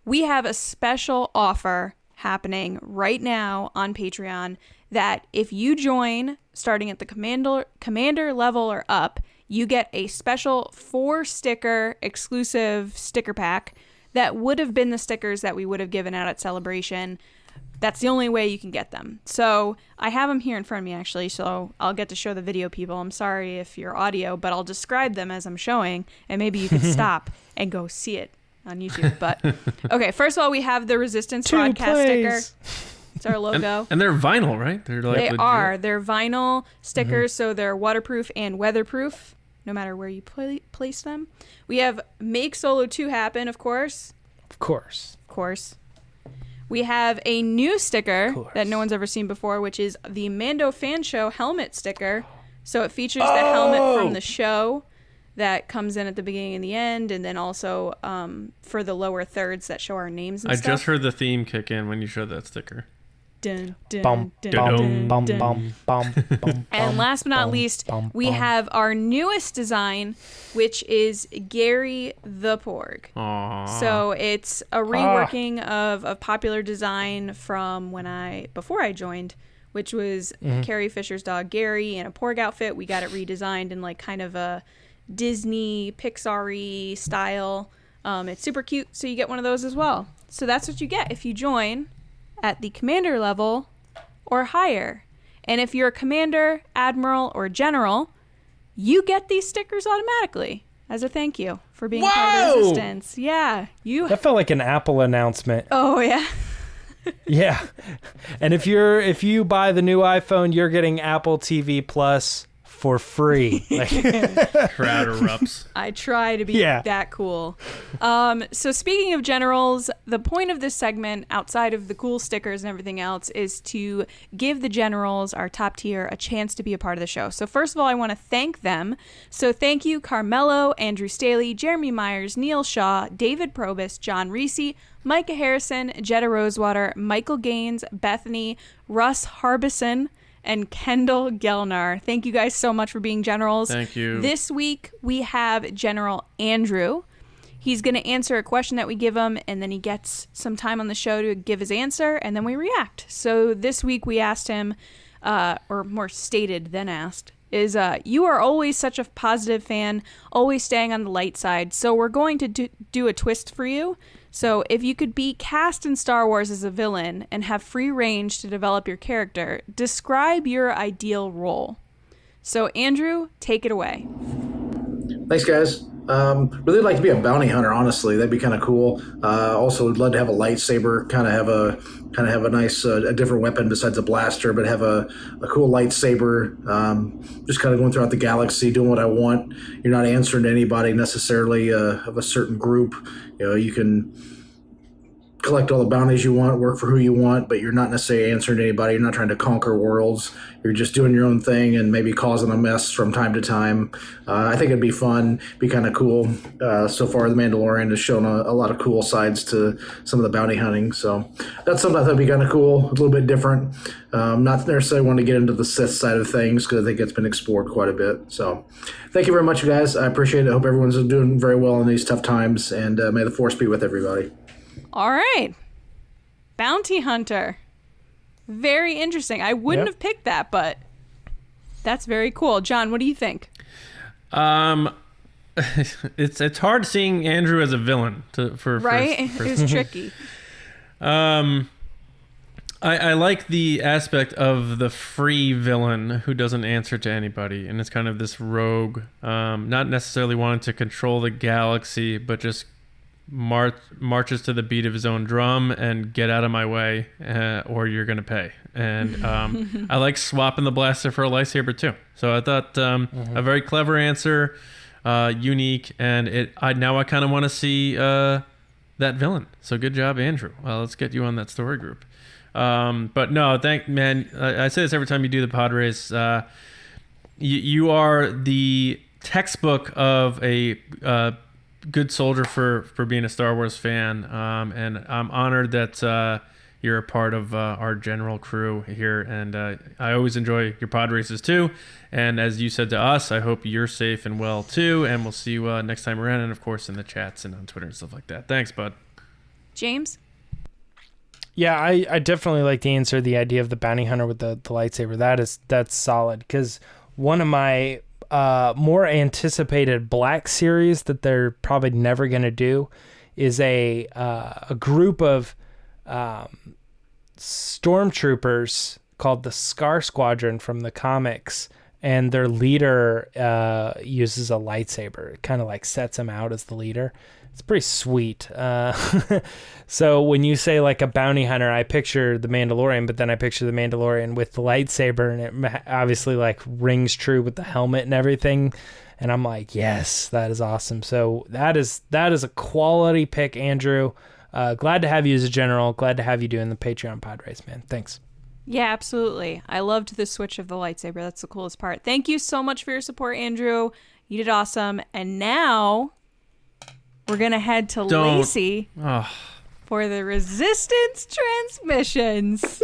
we have a special offer happening right now on Patreon that if you join starting at the commander level or up, you get a special 4-sticker exclusive sticker pack that would have been the stickers that we would have given out at Celebration. That's the only way you can get them. So I have them here in front of me, actually, so I'll get to show the video people. I'm sorry if you're audio, but I'll describe them as I'm showing, and maybe you can stop and go see it on YouTube. But okay, first of all, we have the Resistance Broadcast sticker. It's our logo. And they're vinyl, right? They're like legit. They're vinyl stickers, so they're waterproof and weatherproof, no matter where you place them. We have Make Solo 2 Happen, of course. Of course. We have a new sticker that no one's ever seen before, which is the Mando Fan Show helmet sticker. So it features the helmet from the show that comes in at the beginning and the end, and then also for the lower thirds that show our names and stuff. I just heard the theme kick in when you showed that sticker. dun, dun, Bum, dun, bum, dun, bum, dun. bum, bum, bum, And last but not bum, least, bum, we bum. have our newest design, which is Gary the Porg. Aww. So it's a reworking of a popular design from before I joined, which was Carrie Fisher's dog Gary in a Porg outfit. We got it redesigned in like kind of a Disney Pixar-y style. It's super cute, so you get one of those as well. So that's what you get if you join at the commander level or higher. And if you're a commander, admiral, or general, you get these stickers automatically as a thank you for being part of the Resistance. Yeah, That felt like an Apple announcement. Oh yeah. Yeah. And if you buy the new iPhone, you're getting Apple TV Plus for free. Like, Crowd erupts. I try to be that cool. So speaking of generals, the point of this segment, outside of the cool stickers and everything else, is to give the generals, our top tier, a chance to be a part of the show. So first of all, I want to thank them. So thank you, Carmelo, Andrew Staley, Jeremy Myers, Neil Shaw, David Probus, John Reese, Micah Harrison, Jetta Rosewater, Michael Gaines, Bethany, Russ Harbison, and Kendall Gelnar. Thank you guys so much for being generals. Thank you. This week, we have General Andrew. He's going to answer a question that we give him, and then he gets some time on the show to give his answer, and then we react. So this week, we asked him, or more stated than asked, is you are always such a positive fan, always staying on the light side, so we're going to do a twist for you. So if you could be cast in Star Wars as a villain and have free range to develop your character, describe your ideal role. So Andrew, take it away. Thanks, guys. Really like to be a bounty hunter, honestly. That'd be kind of cool. Also, would love to have a lightsaber, kind of have a nice, a different weapon besides a blaster, but have a cool lightsaber. Just kind of going throughout the galaxy, doing what I want. You're not answering to anybody necessarily of a certain group. You know, you can collect all the bounties you want, work for who you want, but you're not necessarily answering to anybody. You're not trying to conquer worlds. You're just doing your own thing and maybe causing a mess from time to time. I think it'd be fun, be kind of cool. So far, The Mandalorian has shown a lot of cool sides to some of the bounty hunting. So that's something I thought would be kind of cool, a little bit different. Not necessarily want to get into the Sith side of things because I think it's been explored quite a bit. So thank you very much, you guys. I appreciate it. I hope everyone's doing very well in these tough times, and may the Force be with everybody. All right. Bounty hunter. Very interesting. I wouldn't have picked that, but that's very cool. John, what do you think? It's hard seeing Andrew as a villain right? It's tricky. I like the aspect of the free villain who doesn't answer to anybody, and it's kind of this rogue, not necessarily wanting to control the galaxy, but just marches to the beat of his own drum and get out of my way, or you're gonna pay. And I like swapping the blaster for a lightsaber too. So I thought a very clever answer, unique, and now I kind of want to see that villain. So good job, Andrew. Let's get you on that story group. But no, I say this every time you do the pod race. You are the textbook of a good soldier for being a Star Wars fan, and I'm honored that you're a part of our general crew here, and I always enjoy your pod races too. And as you said to us, I hope you're safe and well too, and we'll see you next time around, and of course in the chats and on Twitter and stuff like that. Thanks, bud. James? Yeah, I definitely like the answer, the idea of the bounty hunter with the lightsaber. That's solid, because one of my more anticipated Black series that they're probably never going to do is a group of stormtroopers called the Scar Squadron from the comics, and their leader uses a lightsaber. It kind of like sets him out as the leader. It's pretty sweet. So when you say like a bounty hunter, I picture the Mandalorian, but then I picture the Mandalorian with the lightsaber, and it obviously like rings true with the helmet and everything. And I'm like, yes, that is awesome. So that is a quality pick, Andrew. Glad to have you as a general. Glad to have you doing the Patreon pod race, man. Thanks. Yeah, absolutely. I loved the switch of the lightsaber. That's the coolest part. Thank you so much for your support, Andrew. You did awesome. And now we're going to head to Lacey for the Resistance transmissions.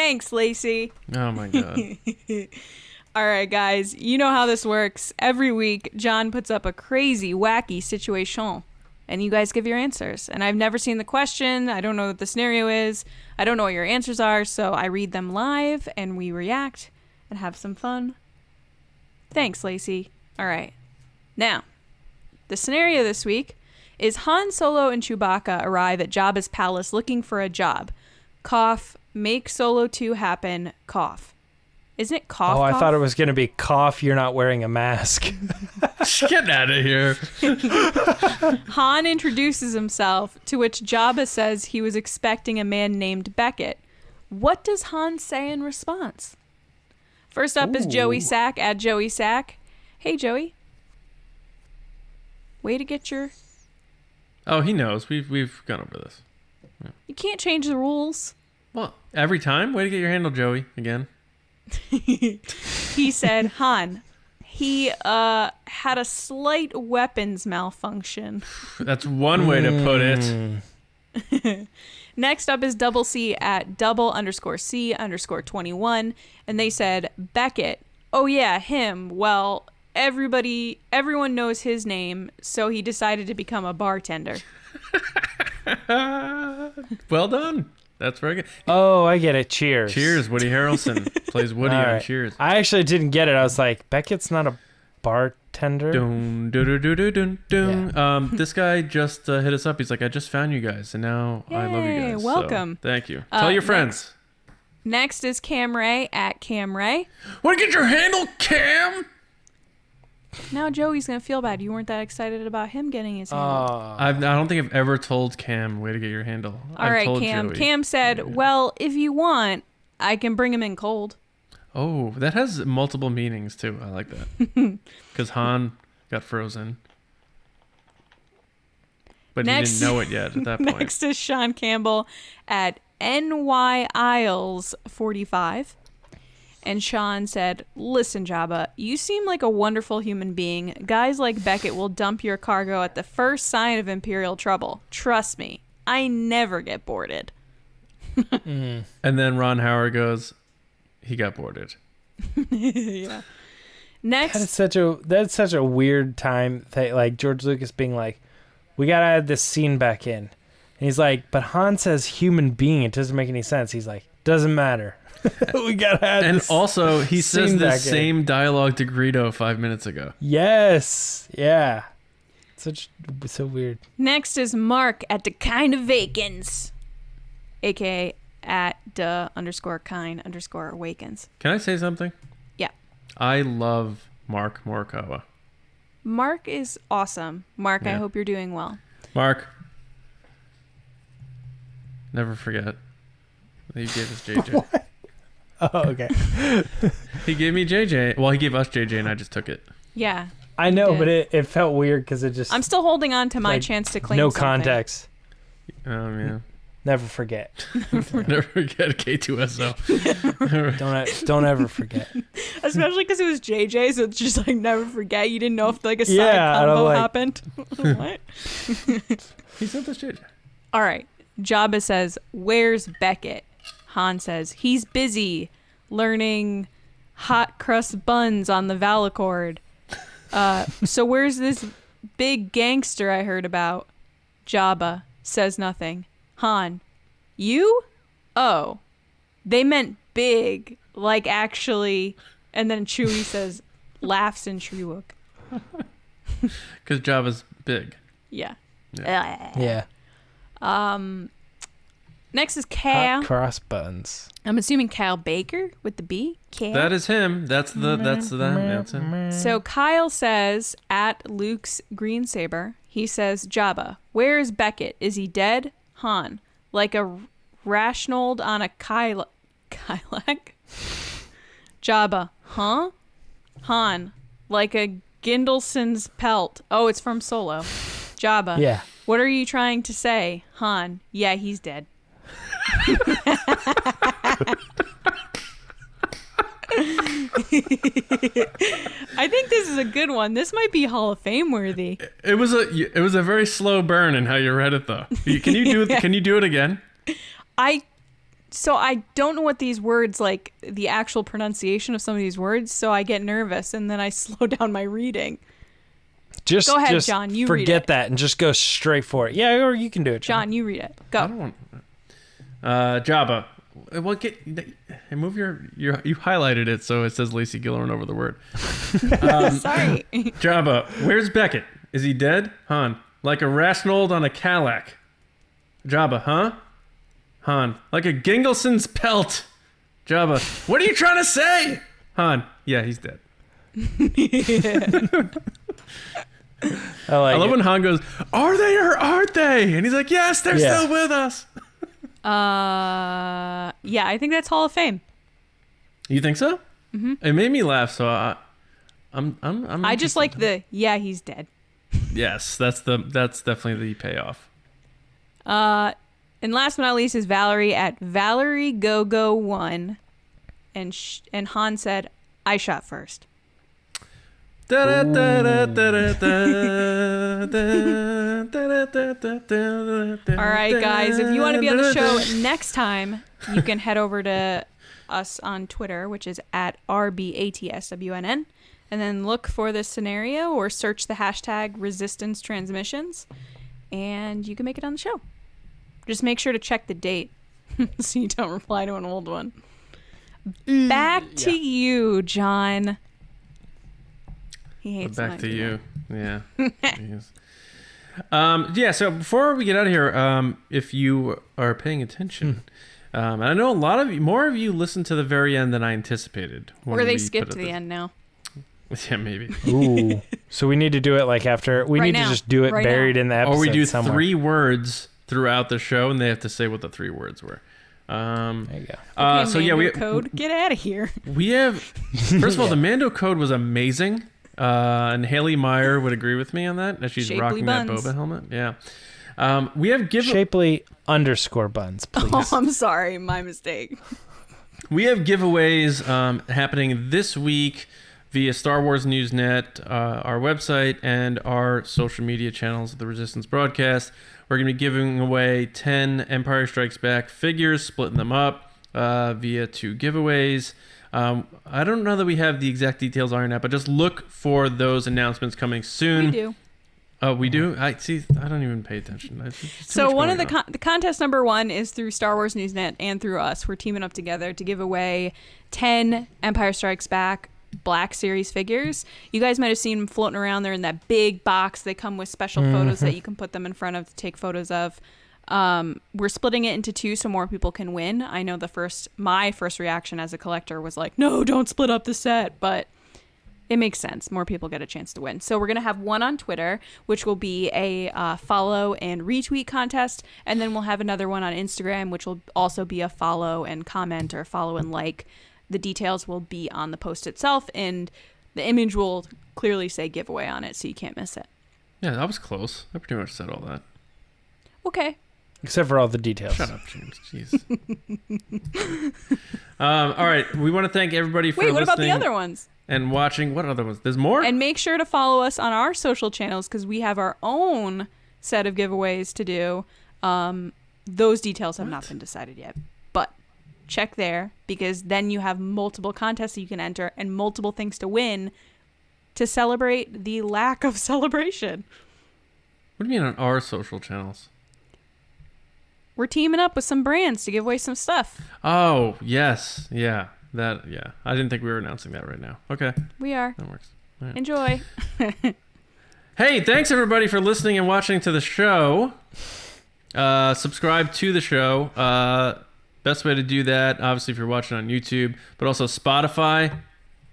Thanks, Lacey. Oh my god. All right, guys, you know how this works. Every week, John puts up a crazy, wacky situation, and you guys give your answers. And I've never seen the question. I don't know what the scenario is. I don't know what your answers are, so I read them live, and we react and have some fun. Thanks, Lacey. All right. Now, the scenario this week is Han Solo and Chewbacca arrive at Jabba's palace looking for a job. Cough, make Solo 2 happen, cough. Isn't it cough? Oh, I cough? thought it was going to be cough, you're not wearing a mask. Get out of here. Han introduces himself, to which Jabba says he was expecting a man named Beckett. What does Han say in response? First up is Joey Sack at Joey Sack. Hey, Joey. Way to get your... Oh, he knows. We've gone over this. You can't change the rules. Well, every time? Way to get your handle, Joey, again. He said, Han, he had a slight weapons malfunction. That's one way to put it. Next up is Double C at double_C_21. And they said, Beckett. Oh, yeah, him. Well, everyone knows his name, so he decided to become a bartender. Well done. That's very good. Oh, I get it. Cheers. Cheers. Woody Harrelson plays Woody All on right. Cheers. I actually didn't get it. I was like, Beckett's not a bartender? Dun, dun, dun, dun, dun, dun. Yeah. This guy just hit us up. He's like, I just found you guys, and now I love you Yay, guys. welcome. So, thank you. Tell your friends. Next is Cam Ray at Cam Ray. Want to get your handle, Cam? Now Joey's going to feel bad. You weren't that excited about him getting his handle. I don't think I've ever told Cam, way to get your handle. All right, Cam. Joey. Cam said, well, if you want, I can bring him in cold. Oh, that has multiple meanings, too. I like that. Because Han got frozen. But he didn't know it yet at that point. Next is Sean Campbell at NY Isles 45. And Sean said, listen, Jabba, you seem like a wonderful human being. Guys like Beckett will dump your cargo at the first sign of Imperial trouble. Trust me, I never get boarded. And then Ron Howard goes, he got boarded. Yeah. Next. That's such a weird time thing. Like George Lucas being like, we got to add this scene back in. And he's like, but Han says human being. It doesn't make any sense. He's like, doesn't matter. We gotta add And this also, he says scene the back same dialogue to Greedo 5 minutes ago. Yes. Yeah. So weird. Next is Mark at the Kind of Awakens, aka at the_kind_awakens. Can I say something? Yeah. I love Mark Morikawa. Mark is awesome. Mark, I Yeah. hope you're doing well. Mark, never forget that you gave us JJ. Oh, okay. He gave me JJ. Well, he gave us JJ, and I just took it. Yeah. I know, did. but it felt weird because it just I'm still holding on to my like, chance to claim no something. context. Yeah. Never forget. Never forget K2SO. Don't ever forget. Especially because it was JJ, so it's just like never forget. You didn't know if like a side Yeah, combo like- happened. What? He sent us JJ. All right. Jabba says, where's Beckett? Han says, he's busy learning hot crust buns on the Valacord. So where's this big gangster I heard about? Jabba says nothing. Han, you? Oh, they meant big, like actually. And then Chewie says, laughs in Shriwook. Because Jabba's big. Yeah. Yeah. Next is Cal. Hot cross buns. I'm assuming Kyle Baker with the B. Cal. That is him. That's him. So Kyle says at Luke's Greensaber, he says, Jabba, where is Beckett? Is he dead? Han, like a Rashnold on a Kylac? Jabba, huh? Han, like a Gindelson's pelt. Oh, it's from Solo. Jabba, Yeah. what are you trying to say? Han, yeah, he's dead. I think this is a good one. This might be Hall of Fame worthy. It was a very slow burn in how you read it though. Can you do it again? I So I don't know what these words, like the actual pronunciation of some of these words, so I get nervous and then I slow down my reading. Just go ahead, just John. You forget read it. that and just go straight for it. Yeah, or you can do it, John, you read it. Go. I don't want. Jabba. Well, move your. You highlighted it, so it says Lacey Gillerin over the word. Sorry. Jabba, where's Beckett? Is he dead? Han, like a Rasnold on a Calac. Jabba, huh? Han, like a Gingelson's pelt. Jabba, what are you trying to say? Han, yeah, he's dead. I love when Han goes, are they or aren't they? And he's like, yes, they're still with us. Yeah, I think that's Hall of Fame. You think so? Mm-hmm. It made me laugh, so I'm I just like he's dead. Yes, that's definitely the payoff. And last but not least is Valerie at ValerieGoGo1, and Han said, "I shot first." All All right, guys, if you want to be on the show next time, you can head over to us on Twitter, which is at RBATSWNN, and then look for this scenario or search the hashtag Resistance Transmissions, and you can make it on the show. Just make sure to check the date so you don't reply to an old one. Back to you, John. He hates back to you. Yeah. So before we get out of here, if you are paying attention, and I know more of you listened to the very end than I anticipated. Or they skipped to the end now. Yeah, maybe. Ooh. So we need to do it like after. We need to just do it buried in the episode. Or we do somewhere. 3 words throughout the show, and they have to say what the 3 words were. There you go. Okay, we code. Get out of here. We have. First of all, the Mando code was amazing. And Haley Meyer would agree with me on that. That she's Shapely rocking buns. that Boba helmet. Yeah. We have Shapely _buns, please. Oh, I'm sorry. My mistake. We have giveaways happening this week via Star Wars Newsnet, our website, and our social media channels of the Resistance Broadcast. We're going to be giving away 10 Empire Strikes Back figures, splitting them up via 2 giveaways. I don't know that we have the exact details ironed out, but just look for those announcements coming soon. We do. Oh, we do? I don't even pay attention. So one of the contest number 1 is through Star Wars Newsnet and through us. We're teaming up together to give away 10 Empire Strikes Back Black Series figures. You guys might have seen them floating around. They're in that big box. They come with special photos that you can put them in front of to take photos of. We're splitting it into 2 so more people can win. I know my first reaction as a collector was like, no, don't split up the set, but it makes sense. More people get a chance to win. So we're going to have one on Twitter, which will be a follow and retweet contest. And then we'll have another one on Instagram, which will also be a follow and comment or follow and like. The details will be on the post itself, and the image will clearly say giveaway on it, so you can't miss it. Yeah, that was close. I pretty much said all that. Okay. Except for all the details. Shut up, James. Jeez. All right. We want to thank everybody for listening. Wait, what about the other ones? And watching. What other ones? There's more? And make sure to follow us on our social channels because we have our own set of giveaways to do. Those details have not been decided yet. But check there because then you have multiple contests that you can enter and multiple things to win to celebrate the lack of celebration. What do you mean on our social channels? We're teaming up with some brands to give away some stuff. Oh, yes. Yeah. I didn't think we were announcing that right now. Okay. We are. That works. Right. Enjoy. Hey, thanks everybody for listening and watching to the show. Subscribe to the show. Best way to do that, obviously, if you're watching on YouTube, but also Spotify.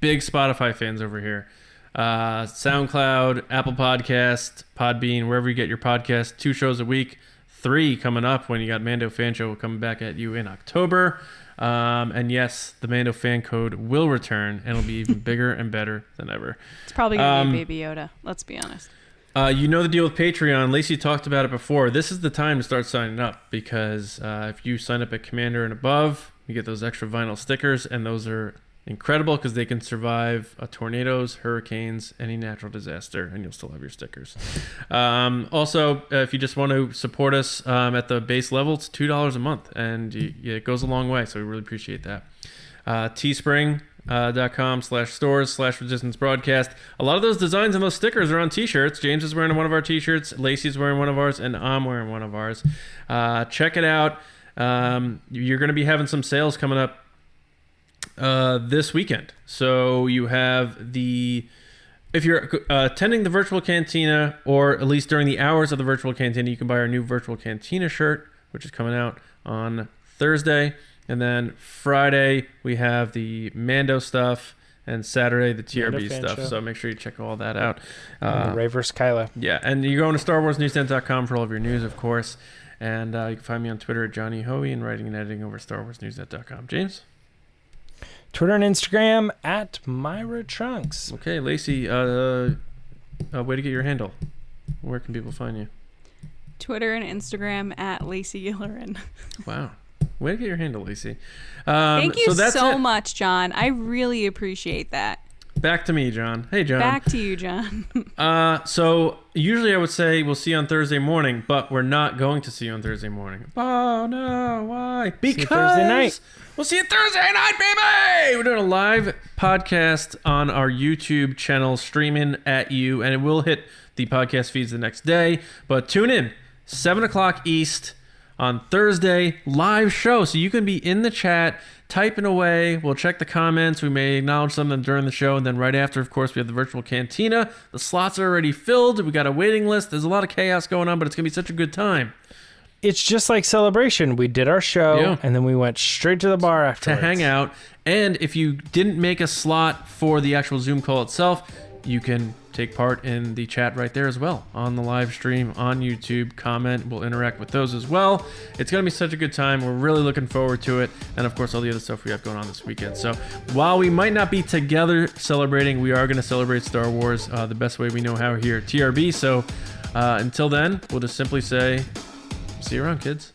Big Spotify fans over here. SoundCloud, Apple Podcast, Podbean, wherever you get your podcast. 2 shows a week. 3 coming up when you got Mando Fan Show coming back at you in October. And yes, the Mando Fan Code will return, and it'll be even bigger and better than ever. It's probably going to be Baby Yoda. Let's be honest. You know the deal with Patreon. Lacey talked about it before. This is the time to start signing up because if you sign up at Commander and above, you get those extra vinyl stickers, and those are incredible because they can survive tornadoes, hurricanes, any natural disaster, and you'll still have your stickers. Also, if you just want to support us at the base level, it's $2 a month, and it goes a long way, so we really appreciate that. teespring.com/stores/resistance broadcast. A lot of those designs and those stickers are on t-shirts. James is wearing one of our t-shirts, Lacey's wearing one of ours, and I'm wearing one of ours. Check it out. You're going to be having some sales coming up this weekend. So you have if you're attending the virtual cantina, or at least during the hours of the virtual cantina, you can buy our new virtual cantina shirt, which is coming out on Thursday. And then Friday we have the Mando stuff, and Saturday the TRB stuff. Show. So make sure you check all that out. Rey vs. Kylo. Yeah, and you're going to StarWarsNewsNet.com for all of your news, of course. And you can find me on Twitter at Johnny Hoey, and writing and editing over at StarWarsNewsNet.com. James? Twitter and Instagram at Myra Trunks. Okay, Lacey, way to get your handle. Where can people find you? Twitter and Instagram at Lacey Gillerin. Wow. Way to get your handle, Lacey. Thank you so it. much, John. I really appreciate that. Back to me, John. Hey, John. Back to you, John. So usually I would say we'll see you on Thursday morning, but we're not going to see you on Thursday morning. Oh, no. Why? Because Thursday night. We'll see you Thursday night, baby! We're doing a live podcast on our YouTube channel, streaming at you, and it will hit the podcast feeds the next day. But tune in, 7 o'clock East on Thursday, live show. So you can be in the chat, typing away. We'll check the comments. We may acknowledge something during the show. And then right after, of course, we have the virtual cantina. The slots are already filled. We got a waiting list. There's a lot of chaos going on, but it's going to be such a good time. It's just like Celebration. We did our show, and then we went straight to the bar afterwards. To hang out. And if you didn't make a slot for the actual Zoom call itself, you can take part in the chat right there as well on the live stream on YouTube. Comment, we'll interact with those as well. It's going to be such a good time. We're really looking forward to it. And of course, all the other stuff we have going on this weekend. So while we might not be together celebrating, we are going to celebrate Star Wars the best way we know how here at TRB. So until then, we'll just simply say, see you around, kids.